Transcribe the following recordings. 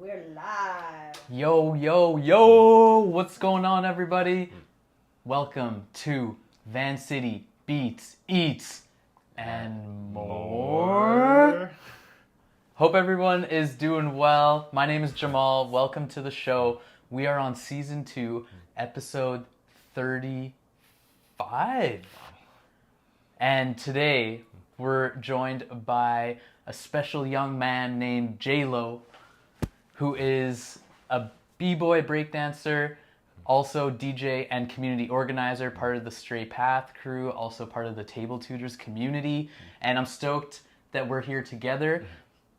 We're live. Yo, yo, yo! What's going on, everybody? Welcome to Vancity Beats, Eats, and more. Hope everyone is doing well. My name is Jamal. Welcome to the show. We are on season 2, episode 35. And today we're joined by a special young man named Jaylo, who is a b-boy breakdancer, also DJ and community organizer, part of the Stray Path crew, also part of the TableTutors community. And I'm stoked that we're here together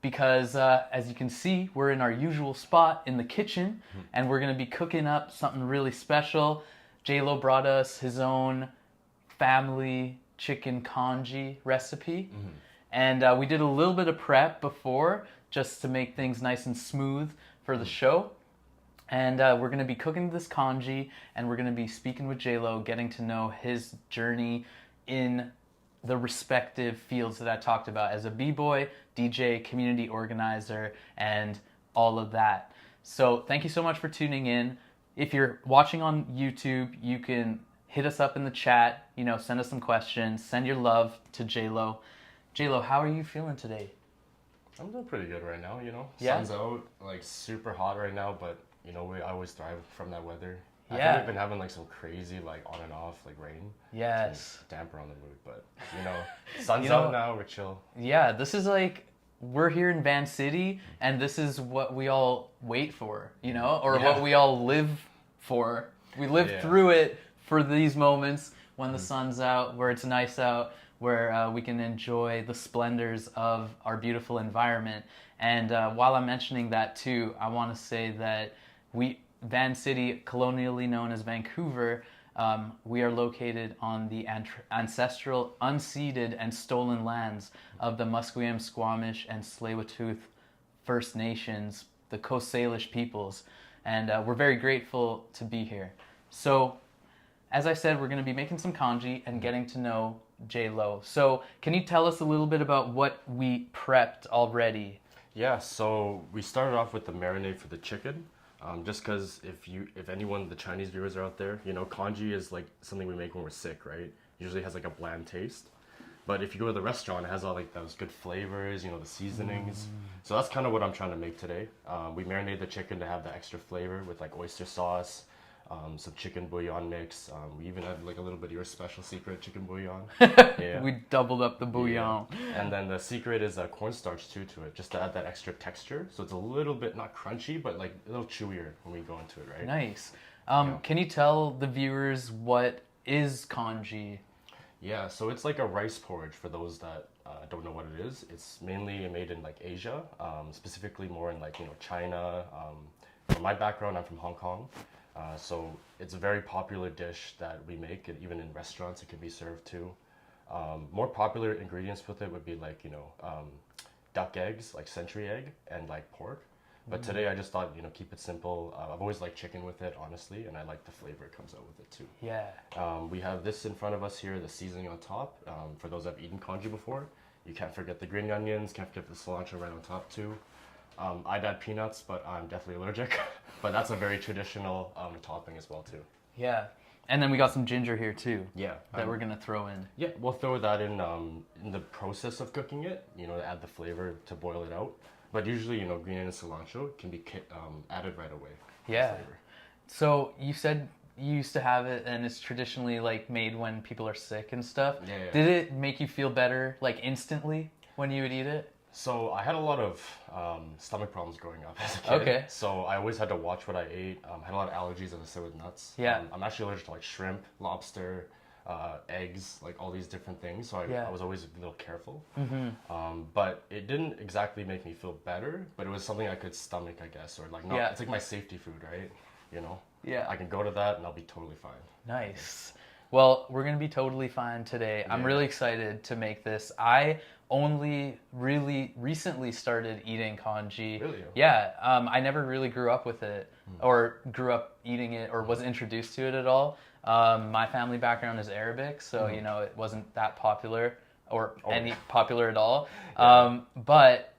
because, as you can see, we're in our usual spot in the kitchen, and we're going to be cooking up something really special. Jaylo brought us his own family chicken congee recipe. And we did a little bit of prep before just to make things nice and smooth for the show. And we're going to be cooking this congee, and we're going to be speaking with Jaylo, getting to know his journey in the respective fields that I talked about as a b-boy, DJ, community organizer, and all of that. So thank you so much for tuning in. If you're watching on YouTube, you can hit us up in the chat, send us some questions, send your love to Jaylo. Jaylo, how are you feeling today? I'm doing pretty good right now, Yeah? Sun's out, super I always thrive from that weather. I Yeah. think we've been having some crazy on and off rain. Yes. Damper on the mood, but sun's out now, we're chill. Yeah, this is we're here in Vancity, and this is what we all wait for, what we all live for. We live through it for these moments when the sun's out, where it's nice out, where we can enjoy the splendors of our beautiful environment. And while I'm mentioning that too, I want to say that Vancity, colonially known as Vancouver, we are located on the ancestral, unceded, and stolen lands of the Musqueam, Squamish, and Tsleil-Waututh First Nations, the Coast Salish peoples. And we're very grateful to be here. So, as I said, we're going to be making some congee and getting to know Jaylo. So, can you tell us a little bit about what we prepped already? Yeah, so we started off with the marinade for the chicken. Just because if anyone, the Chinese viewers are out there, congee is something we make when we're sick, right? Usually has a bland taste. But if you go to the restaurant, it has all those good flavors, the seasonings. So that's kind of what I'm trying to make today. We marinate the chicken to have the extra flavor with oyster sauce, some chicken bouillon mix. We even have a little bit of your special secret chicken bouillon. Yeah. We doubled up the bouillon. Yeah. And then the secret is cornstarch too to it, just to add that extra texture. So it's a little bit, not crunchy, but a little chewier when we go into it, right? Nice. Can you tell the viewers what is congee? Yeah, so it's like a rice porridge for those that don't know what it is. It's mainly made in Asia, specifically more in China. From my background, I'm from Hong Kong. So it's a very popular dish that we make, and even in restaurants it can be served too. More popular ingredients with it would be duck eggs, century egg, and pork. But today I just thought, keep it simple. I've always liked chicken with it, honestly, and I like the flavor it comes out with it too. Yeah. We have this in front of us here, the seasoning on top. For those that have eaten congee before, you can't forget the green onions, can't forget the cilantro right on top too. I'd add peanuts, but I'm definitely allergic. But that's a very traditional topping as well too. Yeah. And then we got some ginger here too. Yeah. That we're gonna throw in. Yeah, we'll throw that in the process of cooking it, to add the flavor to boil it out. But usually, green onion and cilantro can be added right away. Yeah. So you said you used to have it, and it's traditionally made when people are sick and stuff. Yeah. Did it make you feel better instantly when you would eat it? So I had a lot of stomach problems growing up as a kid. Okay. So I always had to watch what I ate. Had a lot of allergies, as I said, with nuts. Yeah. I'm actually allergic to shrimp, lobster, eggs, all these different things. So I was always a little careful. But it didn't exactly make me feel better, but it was something I could stomach, I guess, or it's my safety food, right? Yeah. I can go to that and I'll be totally fine. Nice. Well, we're going to be totally fine today. I'm really excited to make this. I only really recently started eating congee. Really? Yeah. I never really grew up with it or grew up eating it or was introduced to it at all. My family background is Arabic, so, it wasn't that popular or any popular at all. But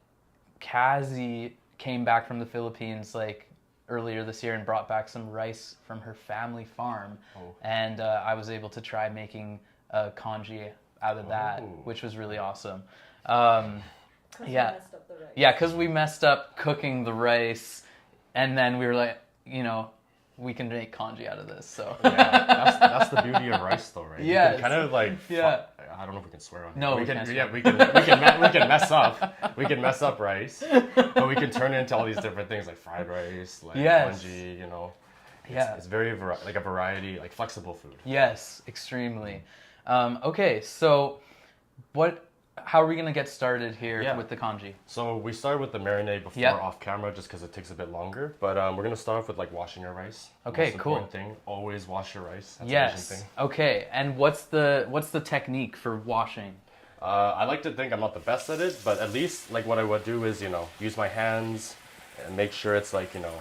Kazi came back from the Philippines like earlier this year and brought back some rice from her family farm, and I was able to try making a congee out of that, which was really awesome. Yeah, yeah, because we messed up cooking the rice, and then we were like, you know, we can make congee out of this. So yeah, that's the beauty of rice, though, right? Yeah, kind of like I don't know if we can swear on it. No, we can. Yeah, we can mess up. We can mess up rice, but we can turn it into all these different things like fried rice, like congee. You know, it's very like a variety, like flexible food. Yes, extremely. Okay, so how are we gonna get started here with the congee? So we started with the marinade before off camera, just because it takes a bit longer. But we're gonna start off with like washing your rice. Okay, Most cool. important thing, always wash your rice. That's Yes. An Asian thing. Okay, and what's the technique for washing? I like to think I'm not the best at it, but at least like what I would do is, you know, use my hands and make sure it's like, you know,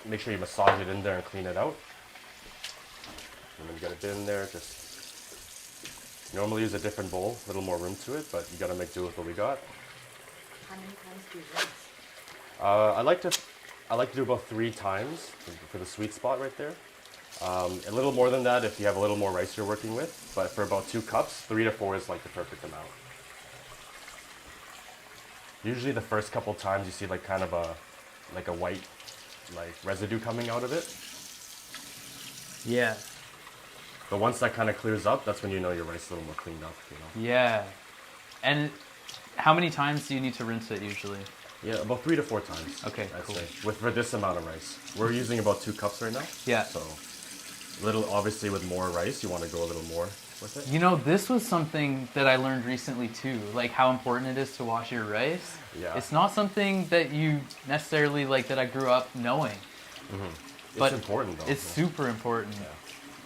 make sure you massage it in there and clean it out. And then get it in there. Just normally use a different bowl, a little more room to it, but you gotta make do with what we got. How many times do you rinse? I like to do about 3 times for the sweet spot right there. A little more than that if you have a little more rice you're working with, but for about 2 cups, 3 to 4 is like the perfect amount. Usually the first couple times you see like kind of a white like residue coming out of it. Yeah. But once that kind of clears up, that's when you know your rice is a little more cleaned up, you know. Yeah. And how many times do you need to rinse it usually? Yeah, about 3 to 4 times. Okay, I'd cool. say, for this amount of rice. We're using about 2 cups right now. Yeah. So, obviously with more rice, you want to go a little more with it. You know, this was something that I learned recently too, like how important it is to wash your rice. Yeah. It's not something that you necessarily like that I grew up knowing. Mm-hmm. But it's important though. It's super important. Yeah.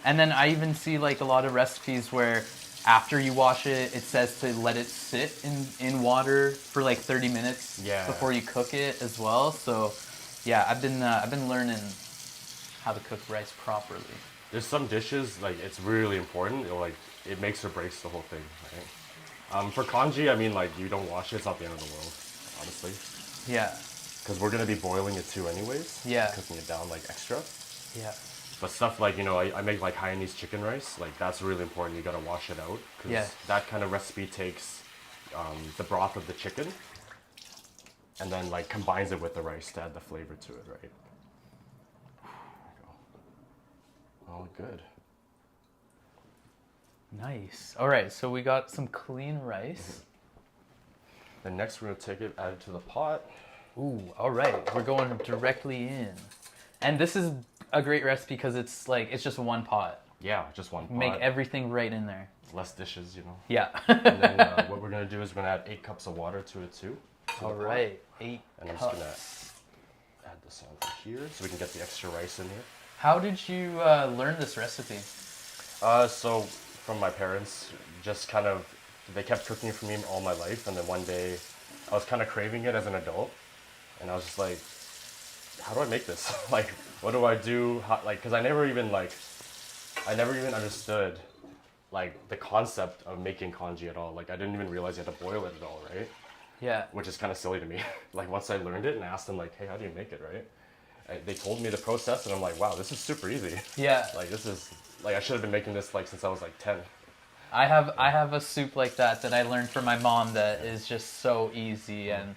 And then I even see like a lot of recipes where after you wash it, it says to let it sit in water for like 30 minutes before you cook it as well. So yeah, I've been learning how to cook rice properly. There's some dishes like it's really important. It makes or breaks the whole thing, right? For congee, I mean like you don't wash it, it's not the end of the world, honestly. Yeah. Because we're gonna be boiling it too anyways. Yeah. Cooking it down like extra. Yeah. But stuff like, you know, I make like Hainanese chicken rice. Like that's really important. You gotta wash it out because that kind of recipe takes the broth of the chicken and then like combines it with the rice to add the flavor to it, right? There we go. All good. Nice. All right, so we got some clean rice. Then next we're gonna take it, add it to the pot. Ooh, all right. We're going directly in. And this is a great recipe because it's just one pot. Yeah, just one pot. Make everything right in there. Less dishes, you know. Yeah. And then what we're gonna do is we're gonna add 8 cups of water to it too. All right, 8 and I'm cups. just gonna add this over here so we can get the extra rice in here. How did you learn this recipe? So from my parents, just kind of, they kept cooking for me all my life, and then one day I was kind of craving it as an adult, and I was just like, how do I make this? Like, what do I do? Because I never even understood like the concept of making congee at all. Like I didn't even realize you had to boil it at all, right? Yeah. Which is kind of silly to me. Like once I learned it and asked them like, hey, how do you make it, right? They told me the process and I'm like, wow, this is super easy. Yeah. Like this is, like I should have been making this like since I was like 10. I have a soup like that I learned from my mom that is just so easy, and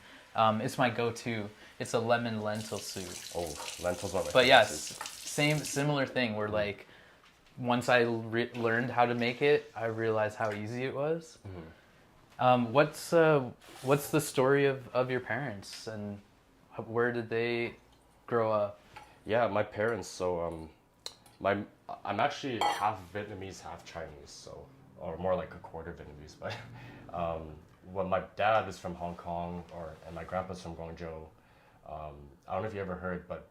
it's my go-to. It's a lemon lentil soup. Oh, lentils are my But yes, soup. similar thing where like once I learned how to make it, I realized how easy it was. Mm-hmm. What's the story of your parents, and where did they grow up? Yeah, my parents. So I'm actually half Vietnamese, half Chinese. So, or more like a quarter Vietnamese. But well, my dad is from Hong Kong, and my grandpa's from Guangzhou. I don't know if you ever heard, but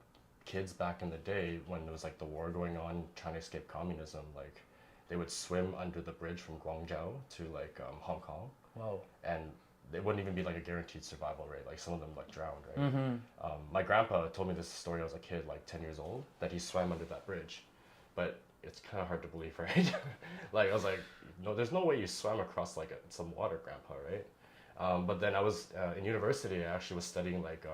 kids back in the day when there was like the war going on, trying to escape communism, like they would swim under the bridge from Guangzhou to like Hong Kong. Whoa. And it wouldn't even be like a guaranteed survival rate. Like some of them like drowned, right? Mm-hmm. My grandpa told me this story when I was a kid, like 10 years old, that he swam under that bridge. But it's kind of hard to believe, right? Like I was like, no, there's no way you swam across like some water, grandpa, right? But then I was in university. I actually was studying like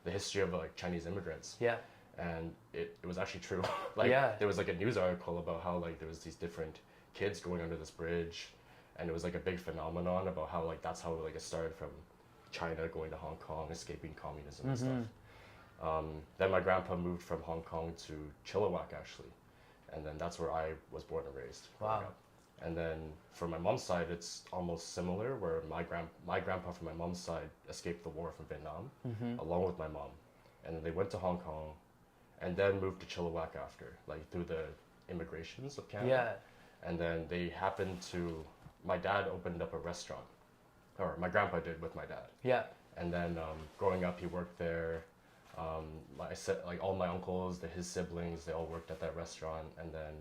the history of like Chinese immigrants. Yeah. And it was actually true. Like there was like a news article about how like there was these different kids going under this bridge, and it was like a big phenomenon about how like that's how like it started from China going to Hong Kong, escaping communism and stuff. Then my grandpa moved from Hong Kong to Chilliwack actually, and then that's where I was born and raised. Wow. And then for my mom's side, it's almost similar, where my grandpa from my mom's side escaped the war from Vietnam, along with my mom, and then they went to Hong Kong, and then moved to Chilliwack after, like through the immigrations of Canada. Yeah. And then they happened to, my dad opened up a restaurant, or my grandpa did with my dad. Yeah. And then growing up, he worked there. I said, like all my uncles, his siblings, they all worked at that restaurant. And then,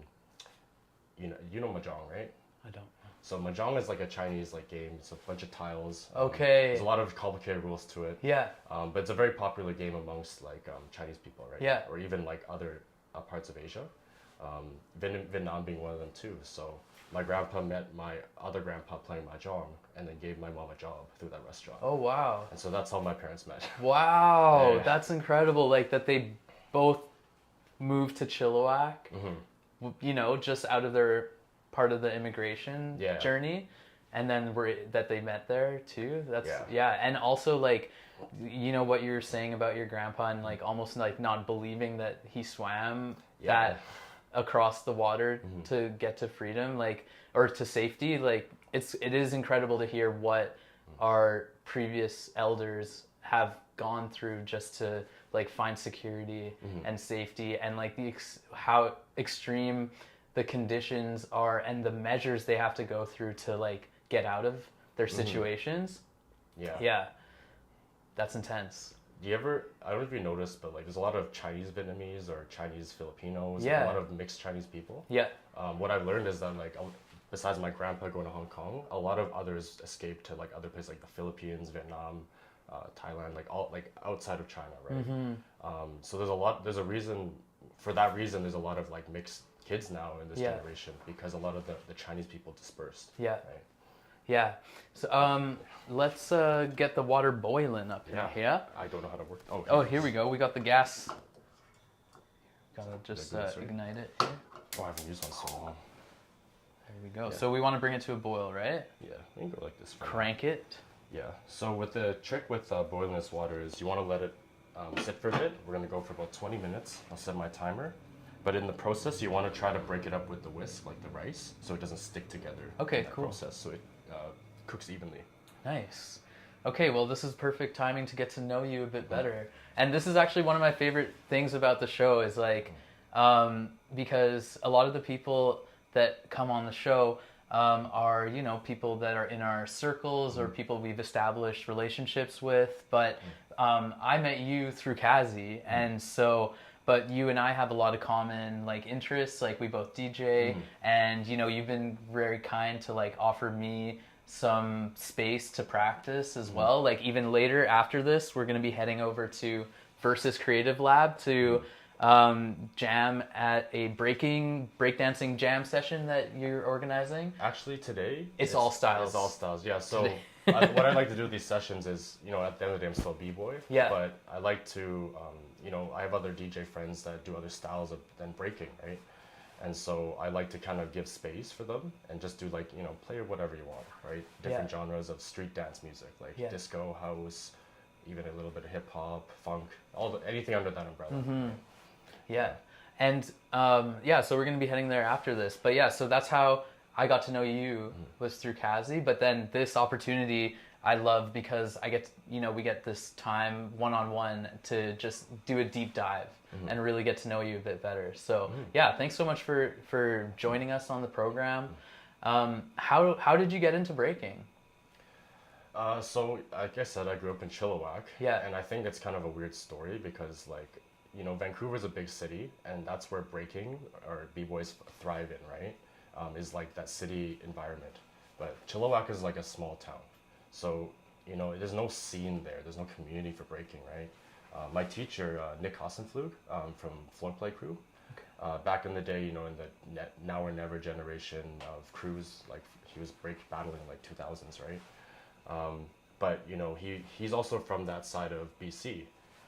you know mahjong, right? I don't. So mahjong is like a Chinese like game. It's a bunch of tiles. Okay. There's a lot of complicated rules to it. Yeah. But it's a very popular game amongst like Chinese people, right? Yeah. Or even like other parts of Asia. Vietnam being one of them too. So my grandpa met my other grandpa playing mahjong, and then gave my mom a job through that restaurant. Oh wow. And so that's how my parents met. Wow, Yeah. that's incredible. Like that they both moved to Chilliwack, just out of their part of the immigration journey, and then that they met there too. That's and also like, what you were saying about your grandpa and like almost like not believing that he swam that across the water to get to freedom, like, or to safety. Like it is incredible to hear what our previous elders have gone through just to like find security and safety, and like how extreme the conditions are and the measures they have to go through to like get out of their situations. Yeah, that's intense. Do you ever, I don't know if you noticed, but like there's a lot of Chinese Vietnamese or Chinese Filipinos, a lot of mixed Chinese people. Yeah. What I've learned is that like besides my grandpa going to Hong Kong, a lot of others escaped to like other places like the Philippines, Vietnam, Thailand, like all like outside of China, right? So there's a reason, for that reason there's a lot of like mixed kids now in this generation, because a lot of the Chinese people dispersed. Yeah. Right? Yeah. So let's get the water boiling up here. Yeah. I don't know how to work. Oh, here we go. We got the gas. Gotta just ignite it here. Oh, I haven't used one so long. There we go. Yeah. So we want to bring it to a boil, right? Yeah, we can go like this. Crank it. Yeah. So with the trick with boiling this water is you want to let it sit for a bit. We're gonna go for about 20 minutes. I'll set my timer. But in the process, you want to try to break it up with the whisk, like the rice, so it doesn't stick together. Okay, cool. Process, so it cooks evenly. Nice. Okay, well, this is perfect timing to get to know you a bit better. And this is actually one of my favorite things about the show is like, because a lot of the people that come on the show are, people that are in our circles or people we've established relationships with. But I met you through Kazi, and so... But you and I have a lot of common like interests. Like we both DJ, and you've been very kind to like offer me some space to practice as well. Like even later after this, we're gonna be heading over to Versus Creative Lab to jam at a breakdancing jam session that you're organizing. Actually, today it's all styles. It's all styles. Yeah. So what I like to do with these sessions is, at the end of the day, I'm still a b-boy. Yeah. But I like to, I have other DJ friends that do other styles than breaking, right? And so I like to kind of give space for them and just do like, play whatever you want, right? Different genres of street dance music, like disco, house, even a little bit of hip hop, funk, anything under that umbrella. Right? Yeah. And so we're going to be heading there after this. But yeah, so that's how I got to know you, was through Kazi. But then this opportunity I love because I get, we get this time one-on-one to just do a deep dive and really get to know you a bit better. So yeah, thanks so much for joining us on the program. How did you get into breaking? So like I said, I grew up in Chilliwack. Yeah. And I think it's kind of a weird story because like, Vancouver's a big city, and that's where breaking or b-boys thrive in, right? Is like that city environment. But Chilliwack is like a small town. So, there's no scene there. There's no community for breaking, right? My teacher, Nick Hassenflug, from Floorplay Crew, back in the day, in the now or never generation of crews, like he was battling like 2000s, right? but you know, he's also from that side of BC,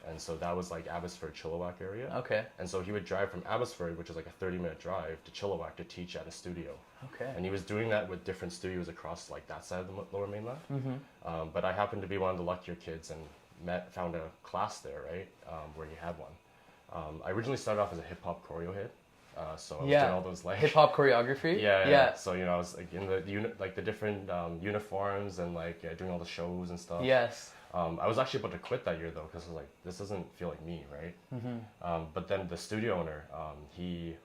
and so that was like Abbotsford, Chilliwack area. Okay. And so he would drive from Abbotsford, which is like a 30-minute drive, to Chilliwack to teach at a studio. Okay. And he was doing that with different studios across like that side of the Lower Mainland. But I happened to be one of the luckier kids and found a class there, right, where he had one. I originally started off as a hip hop choreo hit. So I was doing all those like hip hop choreography. Yeah. So you know, I was like in the the different uniforms and like doing all the shows and stuff. Yes. I was actually about to quit that year though, because I was like, this doesn't feel like me, right? But then the studio owner, he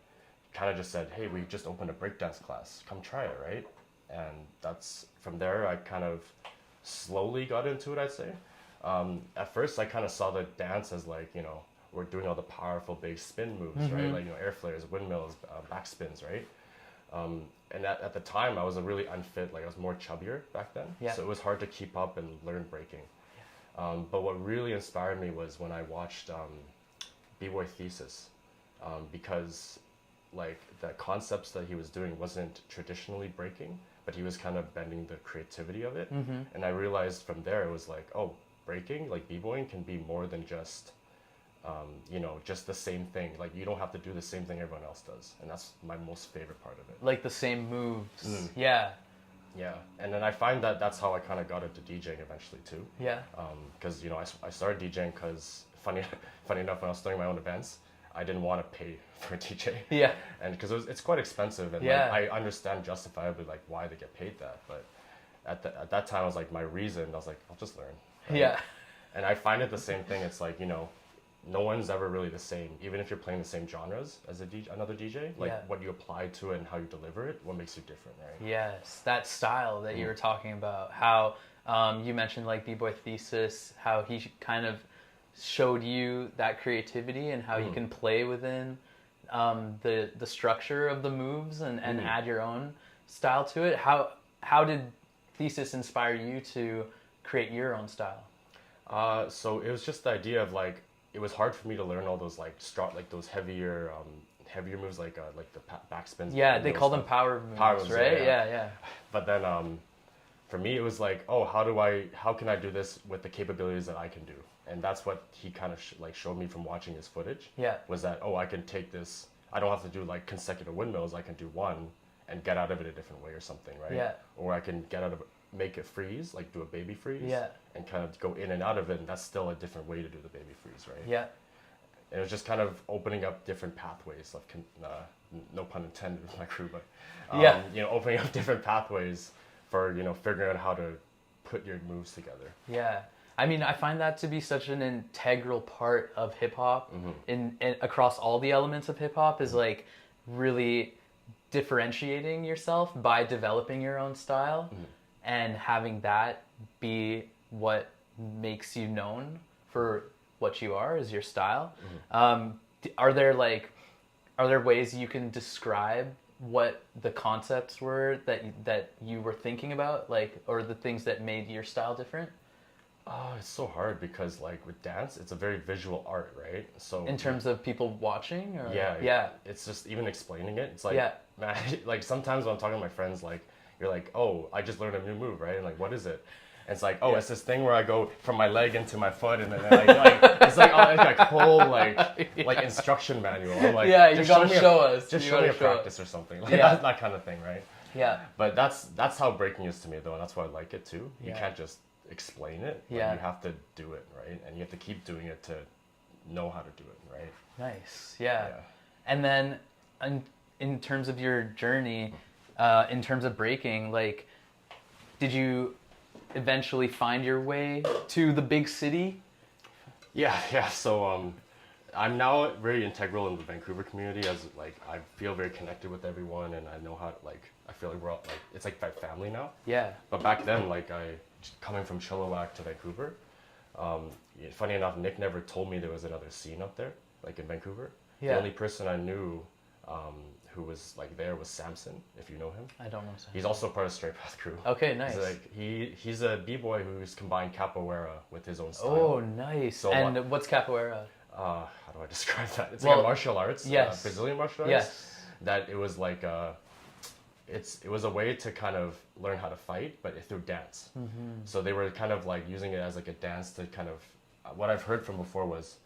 kind of just said, hey, we just opened a breakdance class. Come try it, right? And that's from there. I kind of slowly got into it, I'd say. At first, I kind of saw the dance as like, you know, we're doing all the powerful big spin moves, right? Like, you know, air flares, windmills, back spins, right? And at the time, I was a really unfit, like I was more chubbier back then. Yeah. So it was hard to keep up and learn breaking. But what really inspired me was when I watched B-Boy Thesis, because like the concepts that he was doing wasn't traditionally breaking, but he was kind of bending the creativity of it. And I realized from there, it was like, oh, breaking, like B-boying can be more than just, you know, just the same thing. Like you don't have to do the same thing everyone else does. And that's my most favorite part of it. Like the same moves. Yeah. Yeah, and then I find that that's how I kind of got into DJing eventually too. Yeah. Because you know, I started DJing because funny enough, when I was starting my own events, I didn't want to pay for a DJ. Yeah. And because it's quite expensive, and Yeah. like, I understand justifiably like why they get paid that, but at that time I was like, my reason, I was like, I'll just learn. Right? Yeah. And I find it the same thing. It's like, you know, no one's ever really the same, even if you're playing the same genres as another DJ. Like what you apply to it and how you deliver it, what makes you different, right? Yes, that style that you were talking about, how you mentioned like B-Boy Thesis, how he kind of showed you that creativity and how you can play within the structure of the moves and add your own style to it. How did Thesis inspire you to create your own style? So it was just the idea of like, it was hard for me to learn all those like those heavier moves like the back spins. Yeah, they call them power moves, right? Yeah. But then for me it was like, oh, how can I do this with the capabilities that I can do? And that's what he kind of showed me from watching his footage. Yeah. Was that, oh, I can take this, I don't have to do like consecutive windmills, I can do one and get out of it a different way or something, right? Yeah. Or I can get out of it, make it freeze, like do a baby freeze. Yeah. And kind of go in and out of it, and that's still a different way to do the baby freeze, right? Yeah. And it was just kind of opening up different pathways of, no pun intended with my crew, but you know, opening up different pathways for, you know, figuring out how to put your moves together. Yeah. I mean, I find that to be such an integral part of hip hop in across all the elements of hip hop is like really differentiating yourself by developing your own style and having that be what makes you known for what you are is your style. Are there ways you can describe what the concepts were that you were thinking about, like, or the things that made your style different? Oh, it's so hard because like with dance, it's a very visual art, right? So In terms of people watching, or yeah, it's just even explaining it. It's like, man, like sometimes when I'm talking to my friends, like you're like, oh, I just learned a new move, right? And like, what is it? And it's like, oh, it's this thing where I go from my leg into my foot, and then like it's like a whole like instruction manual. I'm like, you gotta show us. Just show me a practice or something, like that kind of thing, right? Yeah. But that's how breaking is to me though, and that's why I like it too. You can't just explain it. You have to do it, right? And you have to keep doing it to know how to do it, right? Nice. Yeah. And then in terms of your journey, in terms of breaking, like, did you eventually find your way to the big city? Yeah. So I'm now very integral in the Vancouver community, as like I feel very connected with everyone, and I know how I feel like we're all like, it's like my family now. Yeah. But back then, like coming from Chilliwack to Vancouver, funny enough, Nick never told me there was another scene up there, like in Vancouver. Yeah. The only person I knew who was like there was Samson, if you know him. I don't know Samson. He's also part of Stray Path crew. Okay, nice. He's a b-boy who's combined capoeira with his own style. Oh, nice. So and what's capoeira? How do I describe that? It's like a martial arts, yes. Brazilian martial arts. Yes. That it was like it was a way to kind of learn how to fight, but through dance. So they were kind of like using it as like a dance to kind of, what I've heard from before was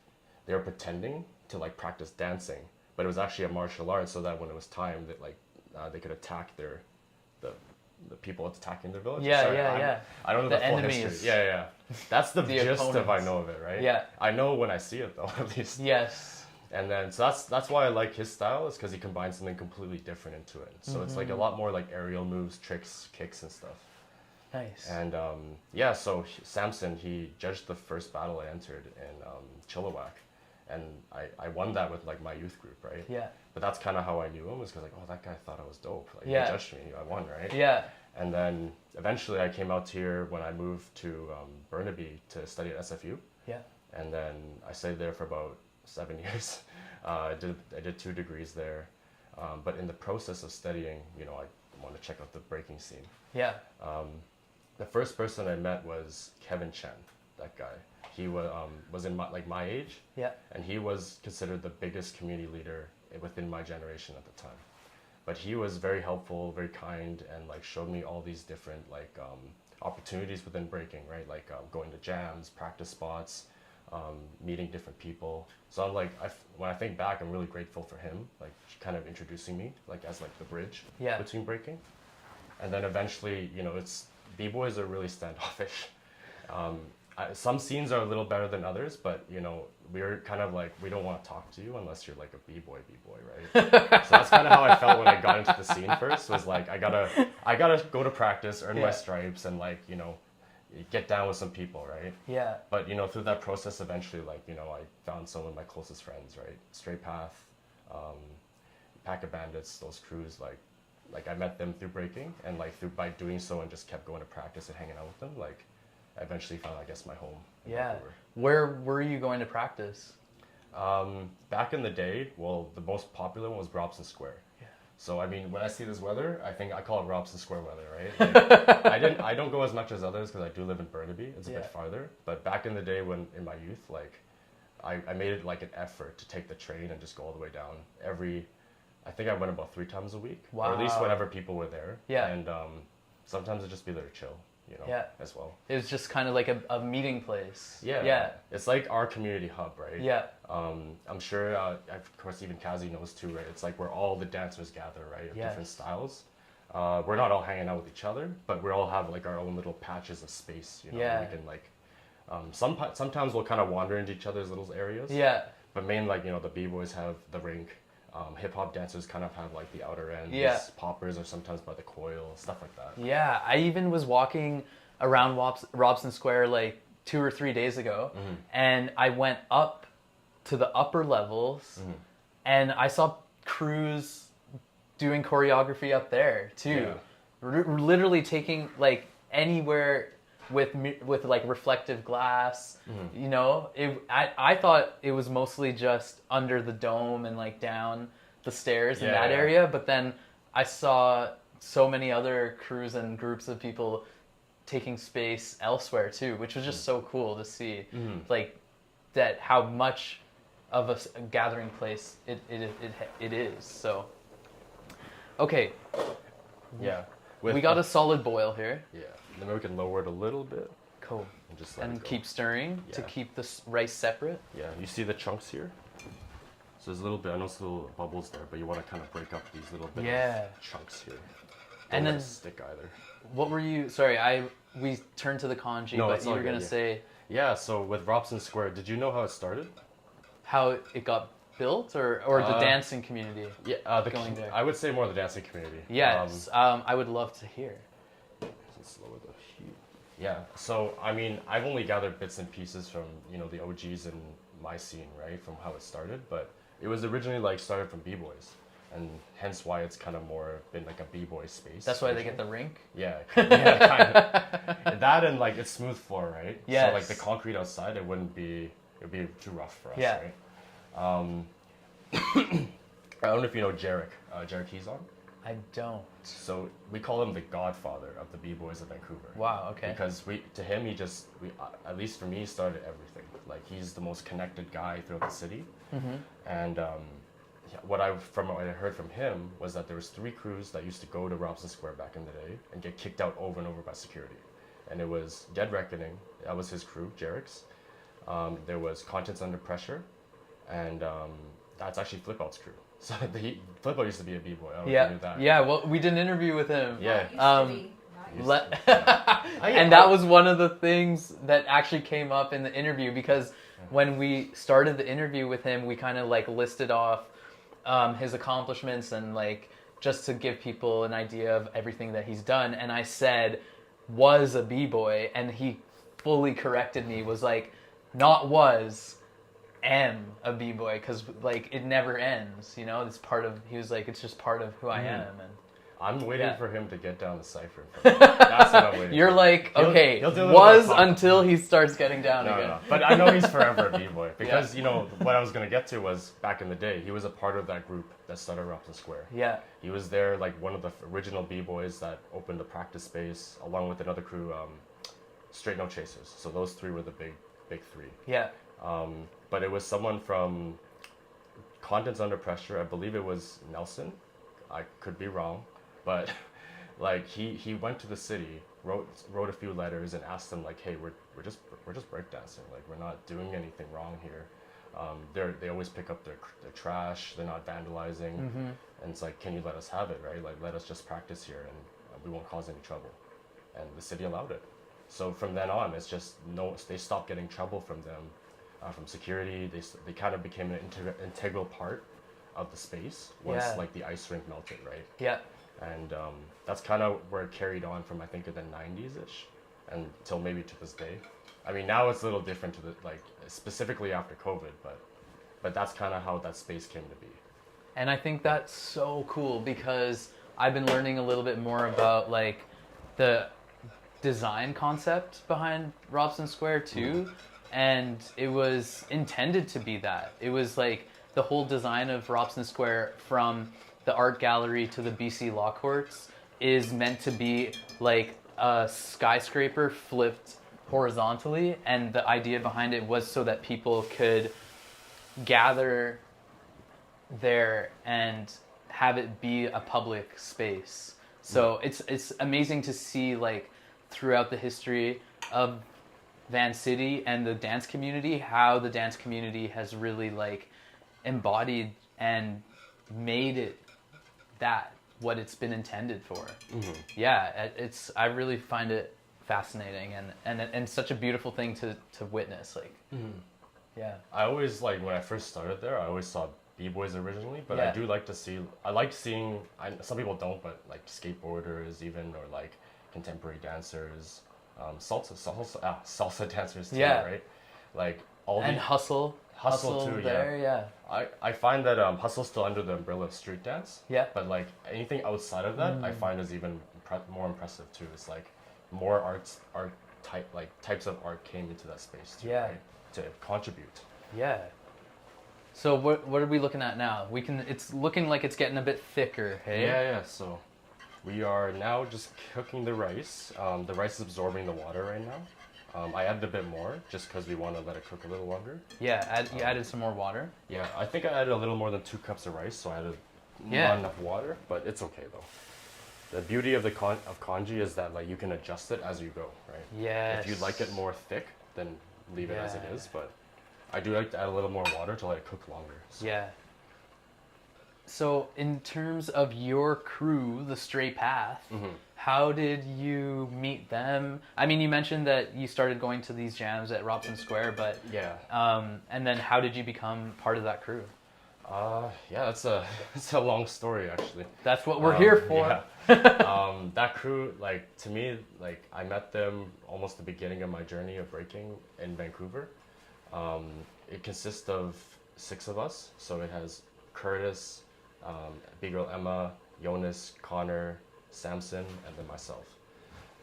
they were pretending to like practice dancing, but it was actually a martial art, so that when it was time that like they could attack the people attacking their village. Yeah, Sorry, yeah. I don't know the full enemies. history. Yeah. That's the The gist of I opponents. know of it, right? Yeah. I know when I see it though, at least. Yes. And then, so that's why I like his style, is because he combines something completely different into it. So it's like a lot more like aerial moves, tricks, kicks, and stuff. Nice. And so Samson, he judged the first battle I entered in Chilliwack. And I won that with like my youth group, right? Yeah. But that's kind of how I knew him, was because like, oh, that guy thought I was dope. Like, Yeah. he judged me, I won, right? Yeah. And then eventually I came out here when I moved to Burnaby to study at SFU. Yeah. And then I stayed there for about 7 years. I did 2 degrees there. But in the process of studying, you know, I wanted to check out the breaking scene. Yeah. The first person I met was Kevin Chen, that guy. He was in my age. Yeah. And he was considered the biggest community leader within my generation at the time. But he was very helpful, very kind, and like showed me all these different like opportunities within breaking, right? Like going to jams, practice spots, meeting different people. So I'm like, when I think back, I'm really grateful for him, like kind of introducing me, like as like the bridge between breaking. And then eventually, you know, b-boys are really standoffish. Some scenes are a little better than others, but you know, we're kind of like, we don't want to talk to you unless you're like a b-boy, right? So that's kind of how I felt when I got into the scene first, was like, I gotta go to practice, earn my stripes, and like, you know, get down with some people, right? Yeah. But you know, through that process, eventually, like, you know, I found some of my closest friends, right? Straight Path, Pack of Bandits, those crews, like I met them through breaking, and like by doing so and just kept going to practice and hanging out with them, like I eventually found, I guess, my home in Vancouver. Where were you going to practice? Back in the day, well, the most popular one was Robson Square. Yeah. So I mean, when I see this weather, I think I call it Robson Square weather, right? Like, I don't go as much as others because I do live in Burnaby. It's a bit farther. But back in the day, when in my youth, like I made it like an effort to take the train and just go all the way down I think I went about 3 times a week. Wow. Or at least whenever people were there. Yeah. And sometimes I'd just be there to chill, you know, as well. It was just kind of like a meeting place. Yeah. Yeah. It's like our community hub, right? Yeah. I'm sure, of course, even Kazi knows too, right? It's like where all the dancers gather, right? Of different styles. We're not all hanging out with each other, but we all have like our own little patches of space, you know, where we can like, sometimes we'll kind of wander into each other's little areas. Yeah. But mainly, like, you know, the b-boys have the rink. Hip hop dancers kind of have like the outer end. Yeah. Poppers are sometimes by the coil, stuff like that. Yeah, I even was walking around Robson Square like 2 or 3 days ago, and I went up to the upper levels, and I saw crews doing choreography up there too. Yeah. Literally taking like anywhere with like reflective glass, you know. I thought it was mostly just under the dome and like down the stairs in that area, but then I saw so many other crews and groups of people taking space elsewhere too, which was just so cool to see, like that how much of a gathering place it is. So, okay, we got a solid boil here. Yeah. Then we can lower it a little bit. Cool. And just keep stirring to keep the rice separate. Yeah, you see the chunks here? So there's a little bit, I know there's little bubbles there, but you want to kind of break up these little bit of chunks here. And then stick either. What were you? Sorry, we turned to the kanji, but you were gonna say. Yeah. So with Robson Square, did you know how it started? How it got built, or the dancing community? Yeah, going there. I would say more the dancing community. Yes, I would love to hear. Slower the heat. Yeah. So I mean, I've only gathered bits and pieces from, you know, the OGs in my scene, right, from how it started, but it was originally like started from b-boys, and hence why it's kind of more been like a b-boy space. That's why they get the rink. Yeah, kind of. That and like it's smooth floor, right? Yeah. So like the concrete outside, it would be too rough for us, right? I don't know if you know Jarek Heezon. I don't. So we call him the godfather of the b-boys of Vancouver. Wow. Okay. Because to him, at least for me, he started everything. Like, he's the most connected guy throughout the city, and from what I heard from him was that there was 3 crews that used to go to Robson Square back in the day and get kicked out over and over by security. And it was Dead Reckoning, that was his crew, Jarek's. There was Contents Under Pressure, and that's actually Flip Out's crew. So Flip Out used to be a b-boy. I don't know if you knew that. Yeah. Well, we did an interview with him. Yeah. And that was one of the things that actually came up in the interview, because when we started the interview with him, we kind of like listed off his accomplishments and like just to give people an idea of everything that he's done. And I said, was a b-boy, and he fully corrected me, was like, not was, am a b-boy, because like it never ends, you know. It's part of, he was like, it's just part of who I am. And I'm waiting for him to get down the cipher. That's what I'm waiting You're for. like, okay, he'll was until he starts getting down again. No. But I know he's forever a b-boy, because you know what I was gonna get to was back in the day, he was a part of that group that started Robson Square. Yeah. He was there, like one of the original b-boys that opened the practice space, along with another crew, Straight No Chasers. So those 3 were the big 3. Yeah. But it was someone from Contents Under Pressure. I believe it was Nelson. I could be wrong, but like he went to the city, wrote a few letters, and asked them like, hey, we're just breakdancing. Like, we're not doing anything wrong here. They always pick up their trash. They're not vandalizing, and it's like, can you let us have it, right? Like, let us just practice here, and we won't cause any trouble. And the city allowed it. So from then on, it's just they stopped getting trouble from them, from security. They kind of became an integral part of the space once like the ice rink melted, right? Yeah. And that's kind of where it carried on from, I think, in the 90s-ish until maybe to this day. I mean, now it's a little different to the, like, specifically after COVID, but that's kind of how that space came to be. And I think that's so cool, because I've been learning a little bit more about like the design concept behind Robson Square too, and it was intended to be that. It was like the whole design of Robson Square, from the art gallery to the BC Law Courts, is meant to be like a skyscraper flipped horizontally, and the idea behind it was so that people could gather there and have it be a public space. So it's amazing to see, like, throughout the history of Vancity and the dance community, how the dance community has really like embodied and made it what it's been intended for. Yeah, I really find it fascinating and such a beautiful thing to witness. Like, yeah. I always, like, when I first started there, I always saw b-boys originally, but I do like to see. I like seeing. Some people don't, but like skateboarders even, or like contemporary dancers, salsa dancers too, right? Like all and hustle too, there, yeah. I find that hustle's still under the umbrella of street dance. Yeah. But like anything outside of that, I find is even more impressive too. It's like more types of art came into that space too, right? To contribute. Yeah. So what are we looking at now? It's looking like it's getting a bit thicker, hey? Yeah. So we are now just cooking the rice. The rice is absorbing the water right now. I added a bit more just because we want to let it cook a little longer. Yeah, you added some more water? Yeah, I think I added a little more than 2 cups of rice, so I added not enough water, but it's okay though. The beauty of congee is that like you can adjust it as you go, right? Yes. If you like it more thick, then leave it as it is, but I do like to add a little more water to let it cook longer. So. Yeah. So in terms of your crew, the Stray Path, how did you meet them? I mean, you mentioned that you started going to these jams at Robson Square, but and then how did you become part of that crew? It's a long story actually. That's what we're here for. Yeah. That crew, like, to me, like, I met them almost the beginning of my journey of breaking in Vancouver. It consists of 6 of us, so it has Curtis, big girl Emma, Jonas, Connor, Samson, and then myself.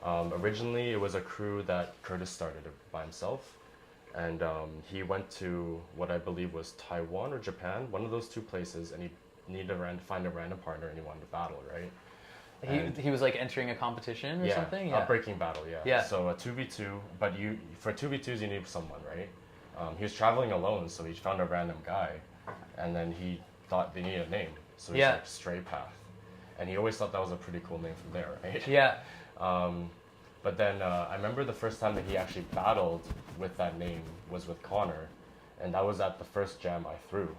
Originally, it was a crew that Curtis started by himself, and he went to what I believe was Taiwan or Japan, one of those 2 places, and he needed to find a random partner, and he wanted to battle, right? He was like entering a competition or something? Yeah, a breaking battle, yeah. So a 2v2, but for 2v2s you need someone, right? He was traveling alone, so he found a random guy, and then he thought they needed a name. So he's Yeah. like Stray Path. And he always thought that was a pretty cool name from there, right? Yeah. But then I remember the first time that he actually battled with that name was with Connor. And that was at the first jam I threw.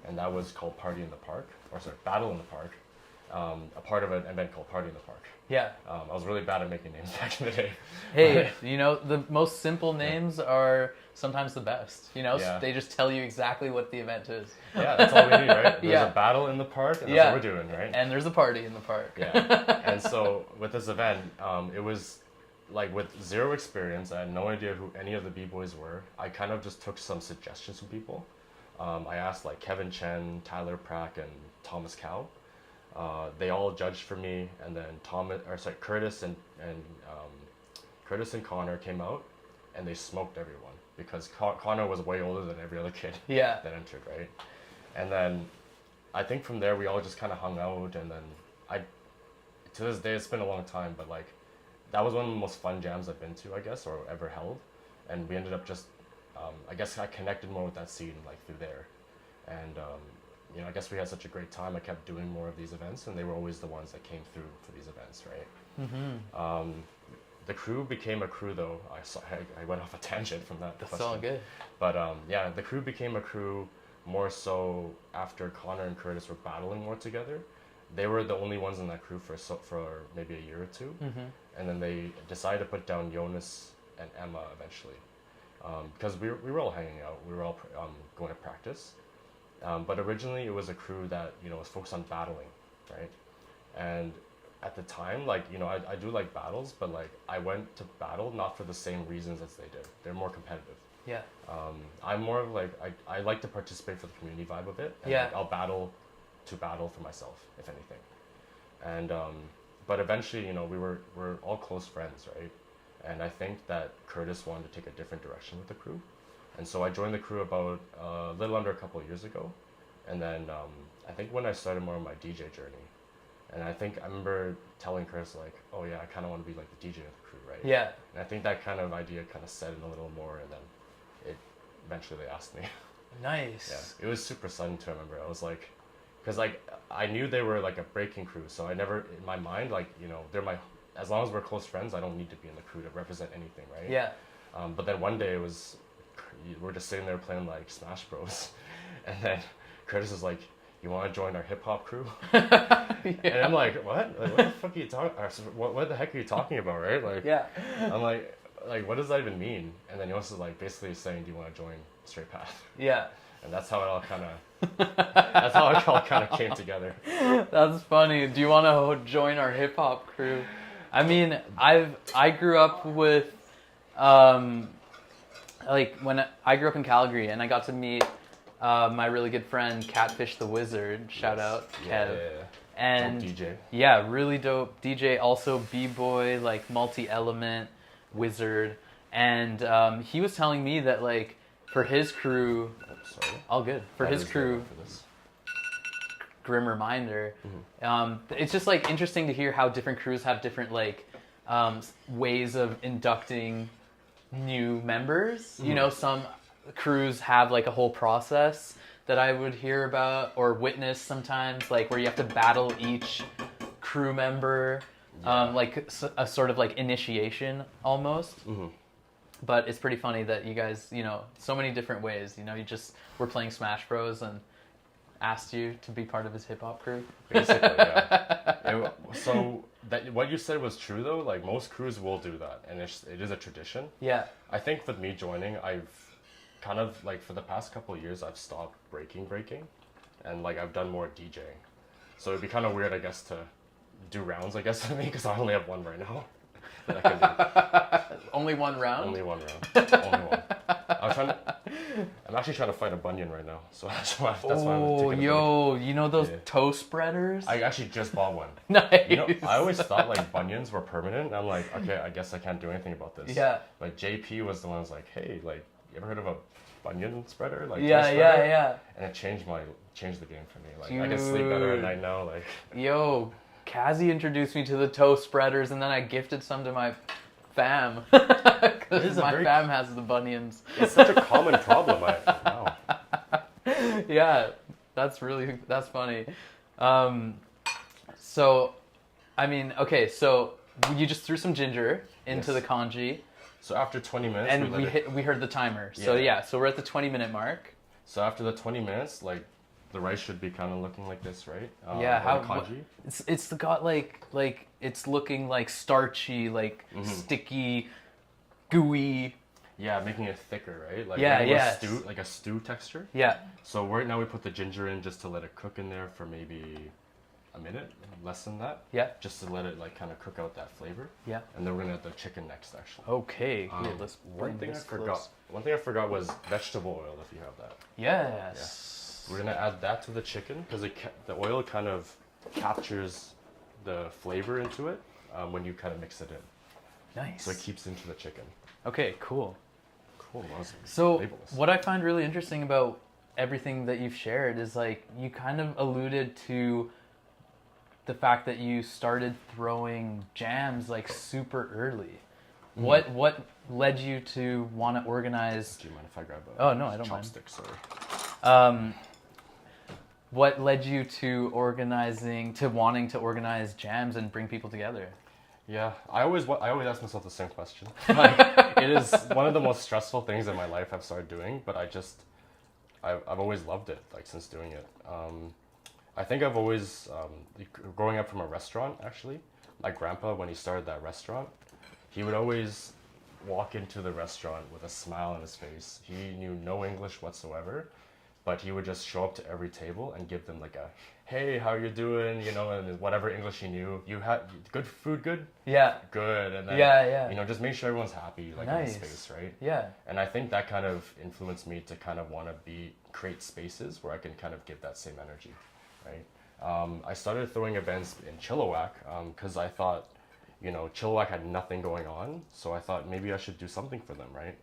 And that was called Party in the Park. Or sorry, Battle in the Park. A part of an event called Party in the Park. Yeah. I was really bad at making names back in the day. Hey, you know, the most simple names are sometimes the best. You know, Yeah. they just tell you exactly what the event is. Yeah, that's all we need, right? There's Yeah. a battle in the park, and that's Yeah. what we're doing, right? And there's a party in the park. Yeah. And so with this event, it was like with zero experience. I had no idea who any of the b-boys were. I kind of just took some suggestions from people. I asked like Kevin Chen, Tyler Prack, and Thomas Cow. They all judged for me, and then Curtis and Curtis and Connor came out, and they smoked everyone because Connor was way older than every other kid Yeah. that entered, right? And then I think from there we all just kind of hung out, and then to this day it's been a long time, but like that was one of the most fun jams I've been to, I guess, or ever held, and we ended up just I guess I connected more with that scene like through there, and you know, I guess we had such a great time. I kept doing more of these events, and they were always the ones that came through for these events, right? Mm-hmm. The crew became a crew, though. I went off a tangent from that That's question. all good. But yeah, the crew became a crew more so after Connor and Curtis were battling more together. They were the only ones in that crew for maybe a year or two, and then they decided to put down Jonas and Emma eventually, because we were all hanging out. We were all going to practice. But originally it was a crew that, you know, was focused on battling, right? And at the time, like, you know, I do like battles, but like I went to battle not for the same reasons as they did. They're more competitive. Yeah. I'm more of like, I like to participate for the community vibe of it. And Yeah. like, I'll battle to battle for myself, if anything. And, but eventually, you know, we're all close friends, right? And I think that Curtis wanted to take a different direction with the crew. And so I joined the crew about a little under a couple of years ago. And then I think when I started more on my DJ journey, and I think I remember telling Chris like, oh yeah, I kind of want to be like the DJ of the crew, right? Yeah. And I think that kind of idea kind of set in a little more, and then eventually they asked me. Nice. Yeah, it was super sudden too. I remember I was like, because like I knew they were like a breaking crew, so I never in my mind like, you know, as long as we're close friends, I don't need to be in the crew to represent anything, right? Yeah. But then one day we're just sitting there playing like Smash Bros, and then Curtis is like, "You want to join our hip hop crew?" And I'm like, "What? Like, what the fuck are you talking? What the heck are you talking about, right?" Like, Yeah. I'm like, what does that even mean? And then he was like basically saying, "Do you want to join Straight Path?" Yeah. And that's how it all kind of came together. That's funny. Do you want to join our hip hop crew? I mean, I grew up with, like when I grew up in Calgary, and I got to meet my really good friend Catfish the Wizard. Shout out Kev. Yeah. And Dope DJ. yeah, really dope DJ. Also b-boy, like multi-element wizard. And he was telling me that like for his crew, Sorry. all good for That his is crew. good for this. Grim reminder. It's just like interesting to hear how different crews have different like ways of inducting new members. You know, some crews have like a whole process that I would hear about or witness sometimes, like where you have to battle each crew member, like a sort of like initiation almost. But it's pretty funny that you guys, you know, so many different ways. You know, you just were playing Smash Bros and asked you to be part of his hip hop crew. Basically, yeah. So what you said was true though. Like most crews will do that, and it is a tradition. Yeah. I think with me joining, I've kind of like for the past couple of years, I've stopped breaking, and like I've done more DJing. So it'd be kind of weird, I guess, to do rounds, I guess, for me, because I only have one right now. That I can do. Only one round? Only one round. Only one. I'm actually trying to fight a bunion right now, so that's why I'm taking you know those toe spreaders? I actually just bought one. Nice. You know, I always thought like bunions were permanent, and I'm like, okay, I guess I can't do anything about this. Yeah. Like JP was the one who's like, hey, like, you ever heard of a bunion spreader? Like, yeah, toe spreader? yeah. And it changed the game for me. Like, I can sleep better at night now. Like, Yo, Kazi introduced me to the toe spreaders, and then I gifted some to my fam. Because my fam has the bunions. It's such a common problem. Wow. Yeah. That's funny. So, I mean, okay, so you just threw some ginger into Yes. the congee, So after 20 minutes, and we let it. we heard the timer. So Yeah. so we're at the 20-minute mark. So after the 20 minutes, like the rice should be kind of looking like this, right? Yeah, or how the congee. it's got like it's looking like starchy, like sticky, gooey. Yeah, making it thicker, right? Like Yeah, making yes. a stew texture. Yeah. So right now we put the ginger in just to let it cook in there for maybe a minute, less than that. Yeah. Just to let it like kind of cook out that flavor. Yeah. And then we're gonna add the chicken next, actually. Okay. Here, let's bring One thing I this forgot. close. One thing I forgot was vegetable oil. If you have that, Yes. we're gonna add that to the chicken because the oil kind of captures the flavor into it when you kind of mix it in. Nice. So it keeps into the chicken. Okay. Cool. Cool. Awesome. So Labels. what I find really interesting about everything that you've shared is like you kind of alluded to the fact that you started throwing jams like super early. What led you to want to organize? Do you mind if I grab a Oh, no, I don't mind. chopstick? Sorry. What led you to wanting to organize jams and bring people together? Yeah, I always ask myself the same question. Like, it is one of the most stressful things in my life I've started doing, but I've always loved it, like since doing it. I think I've always, growing up from a restaurant actually, my grandpa, when he started that restaurant, he would always walk into the restaurant with a smile on his face. He knew no English whatsoever, but he would just show up to every table and give them like a, hey, how you doing? You know, and whatever English he knew. You had good food, good? Yeah. Good. And then, Yeah. you know, just make sure everyone's happy, like Nice. in the space, right? Yeah. And I think that kind of influenced me to kind of want to create spaces where I can kind of give that same energy, right? I started throwing events in Chilliwack because I thought, you know, Chilliwack had nothing going on, so I thought maybe I should do something for them, right?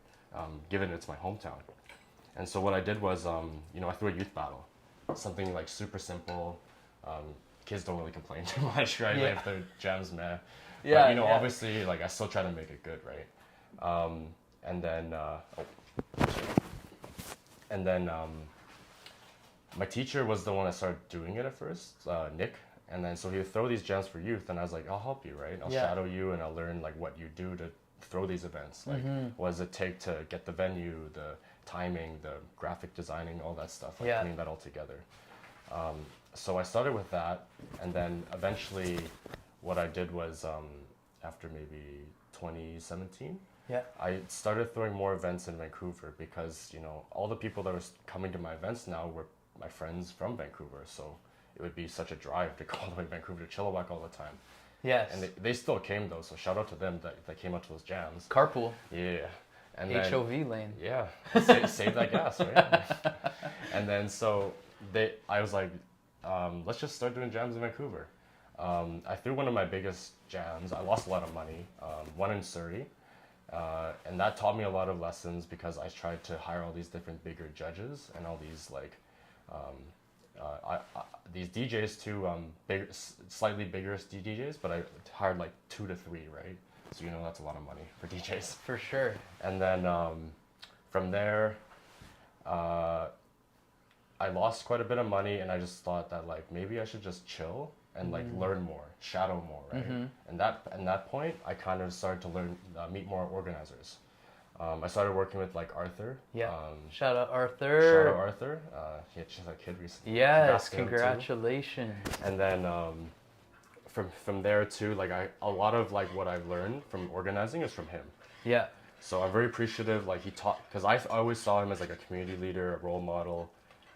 Given it's my hometown. And so what I did was, you know, I threw a youth battle, something like super simple. Kids don't really complain too much, right? Yeah. Like if their jam's meh. Yeah, But, you know, yeah. obviously, like I still try to make it good, right? And then, my teacher was the one that started doing it at first, Nick. And then so he would throw these jams for youth, and I was like, I'll help you, right? I'll Yeah. shadow you, and I'll learn like what you do to throw these events. Like, what does it take to get the venue, the timing, the graphic designing, all that stuff, like Yeah. putting that all together. So I started with that, and then eventually, what I did was after maybe 2017. Yeah. I started throwing more events in Vancouver because, you know, all the people that were coming to my events now were my friends from Vancouver. So it would be such a drive to go all the way to Vancouver to Chilliwack all the time. Yes. And they still came though, so shout out to them that came out to those jams. Carpool. Yeah. And then, HOV lane. yeah, save that gas, right? And then so I was like, let's just start doing jams in Vancouver. I threw one of my biggest jams. I lost a lot of money, one in Surrey. And that taught me a lot of lessons because I tried to hire all these different bigger judges and all these like these DJs too, slightly bigger DJs, but I hired like 2 to 3, right? So you know that's a lot of money for DJs. For sure. And then from there, I lost quite a bit of money, and I just thought that like maybe I should just chill and like learn more, shadow more, right? And that point, I kind of started to learn, meet more organizers. I started working with like Arthur. Yeah. Shout Shout out out Arthur. Arthur. He had just had a kid recently. Yes, Congrats to him, too. congratulations. And then from there too, like a lot of like what I've learned from organizing is from him. Yeah. So I'm very appreciative. Like he taught, because I always saw him as like a community leader, a role model,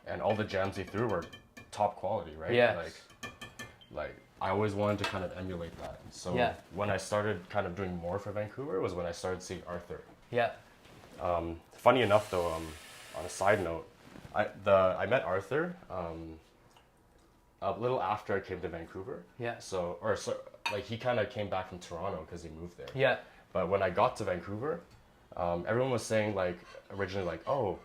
and all the jams he threw were top quality, right? Yes. Like I always wanted to kind of emulate that. So Yeah. when I started kind of doing more for Vancouver was when I started seeing Arthur. Yeah. Funny enough though, on a side note, I met Arthur a little after I came to Vancouver. Yeah. So like he kind of came back from Toronto because he moved there. Yeah. But when I got to Vancouver, everyone was saying like originally like, oh,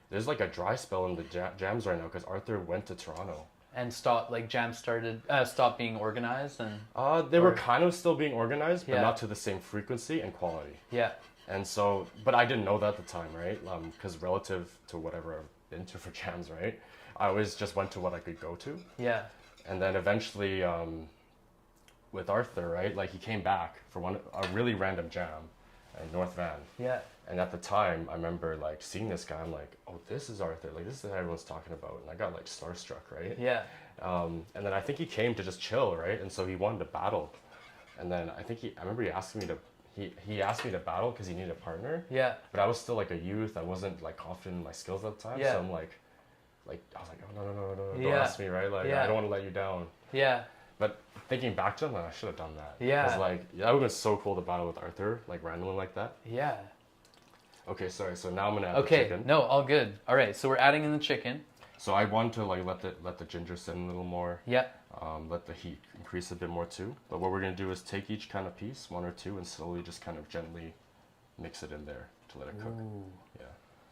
there's like a dry spell in the jams right now because Arthur went to Toronto. And stopped being organized and They were kind of still being organized, but Yeah. not to the same frequency and quality. yeah. And so, but I didn't know that at the time, right? Because relative to whatever I've been to for jams, right? I always just went to what I could go to. Yeah. And then eventually, with Arthur, right? Like he came back for a really random jam in North Van. Yeah. And at the time, I remember like seeing this guy. I'm like, oh, this is Arthur. Like this is what everyone's talking about. And I got like starstruck, right? Yeah. And then I think he came to just chill, right? And so he wanted to battle. And then I remember he asked me to battle because he needed a partner. Yeah. But I was still like a youth. I wasn't like confident in my skills at the time. Yeah. So I'm like I was like, oh no, don't Yeah. ask me, right? Like Yeah. I don't want to let you down. Yeah. But thinking back to him, I should have done that. Yeah. Because like that would have been so cool to battle with Arthur, like randomly like that. Yeah. Okay, sorry. So now I'm gonna add the Okay. chicken. No, all good. All right. So we're adding in the chicken. So I want to like let the ginger sit in a little more. Yeah. Let the heat increase a bit more too. But what we're gonna do is take each kind of piece, one or two, and slowly just kind of gently mix it in there to let it cook. Ooh. Yeah,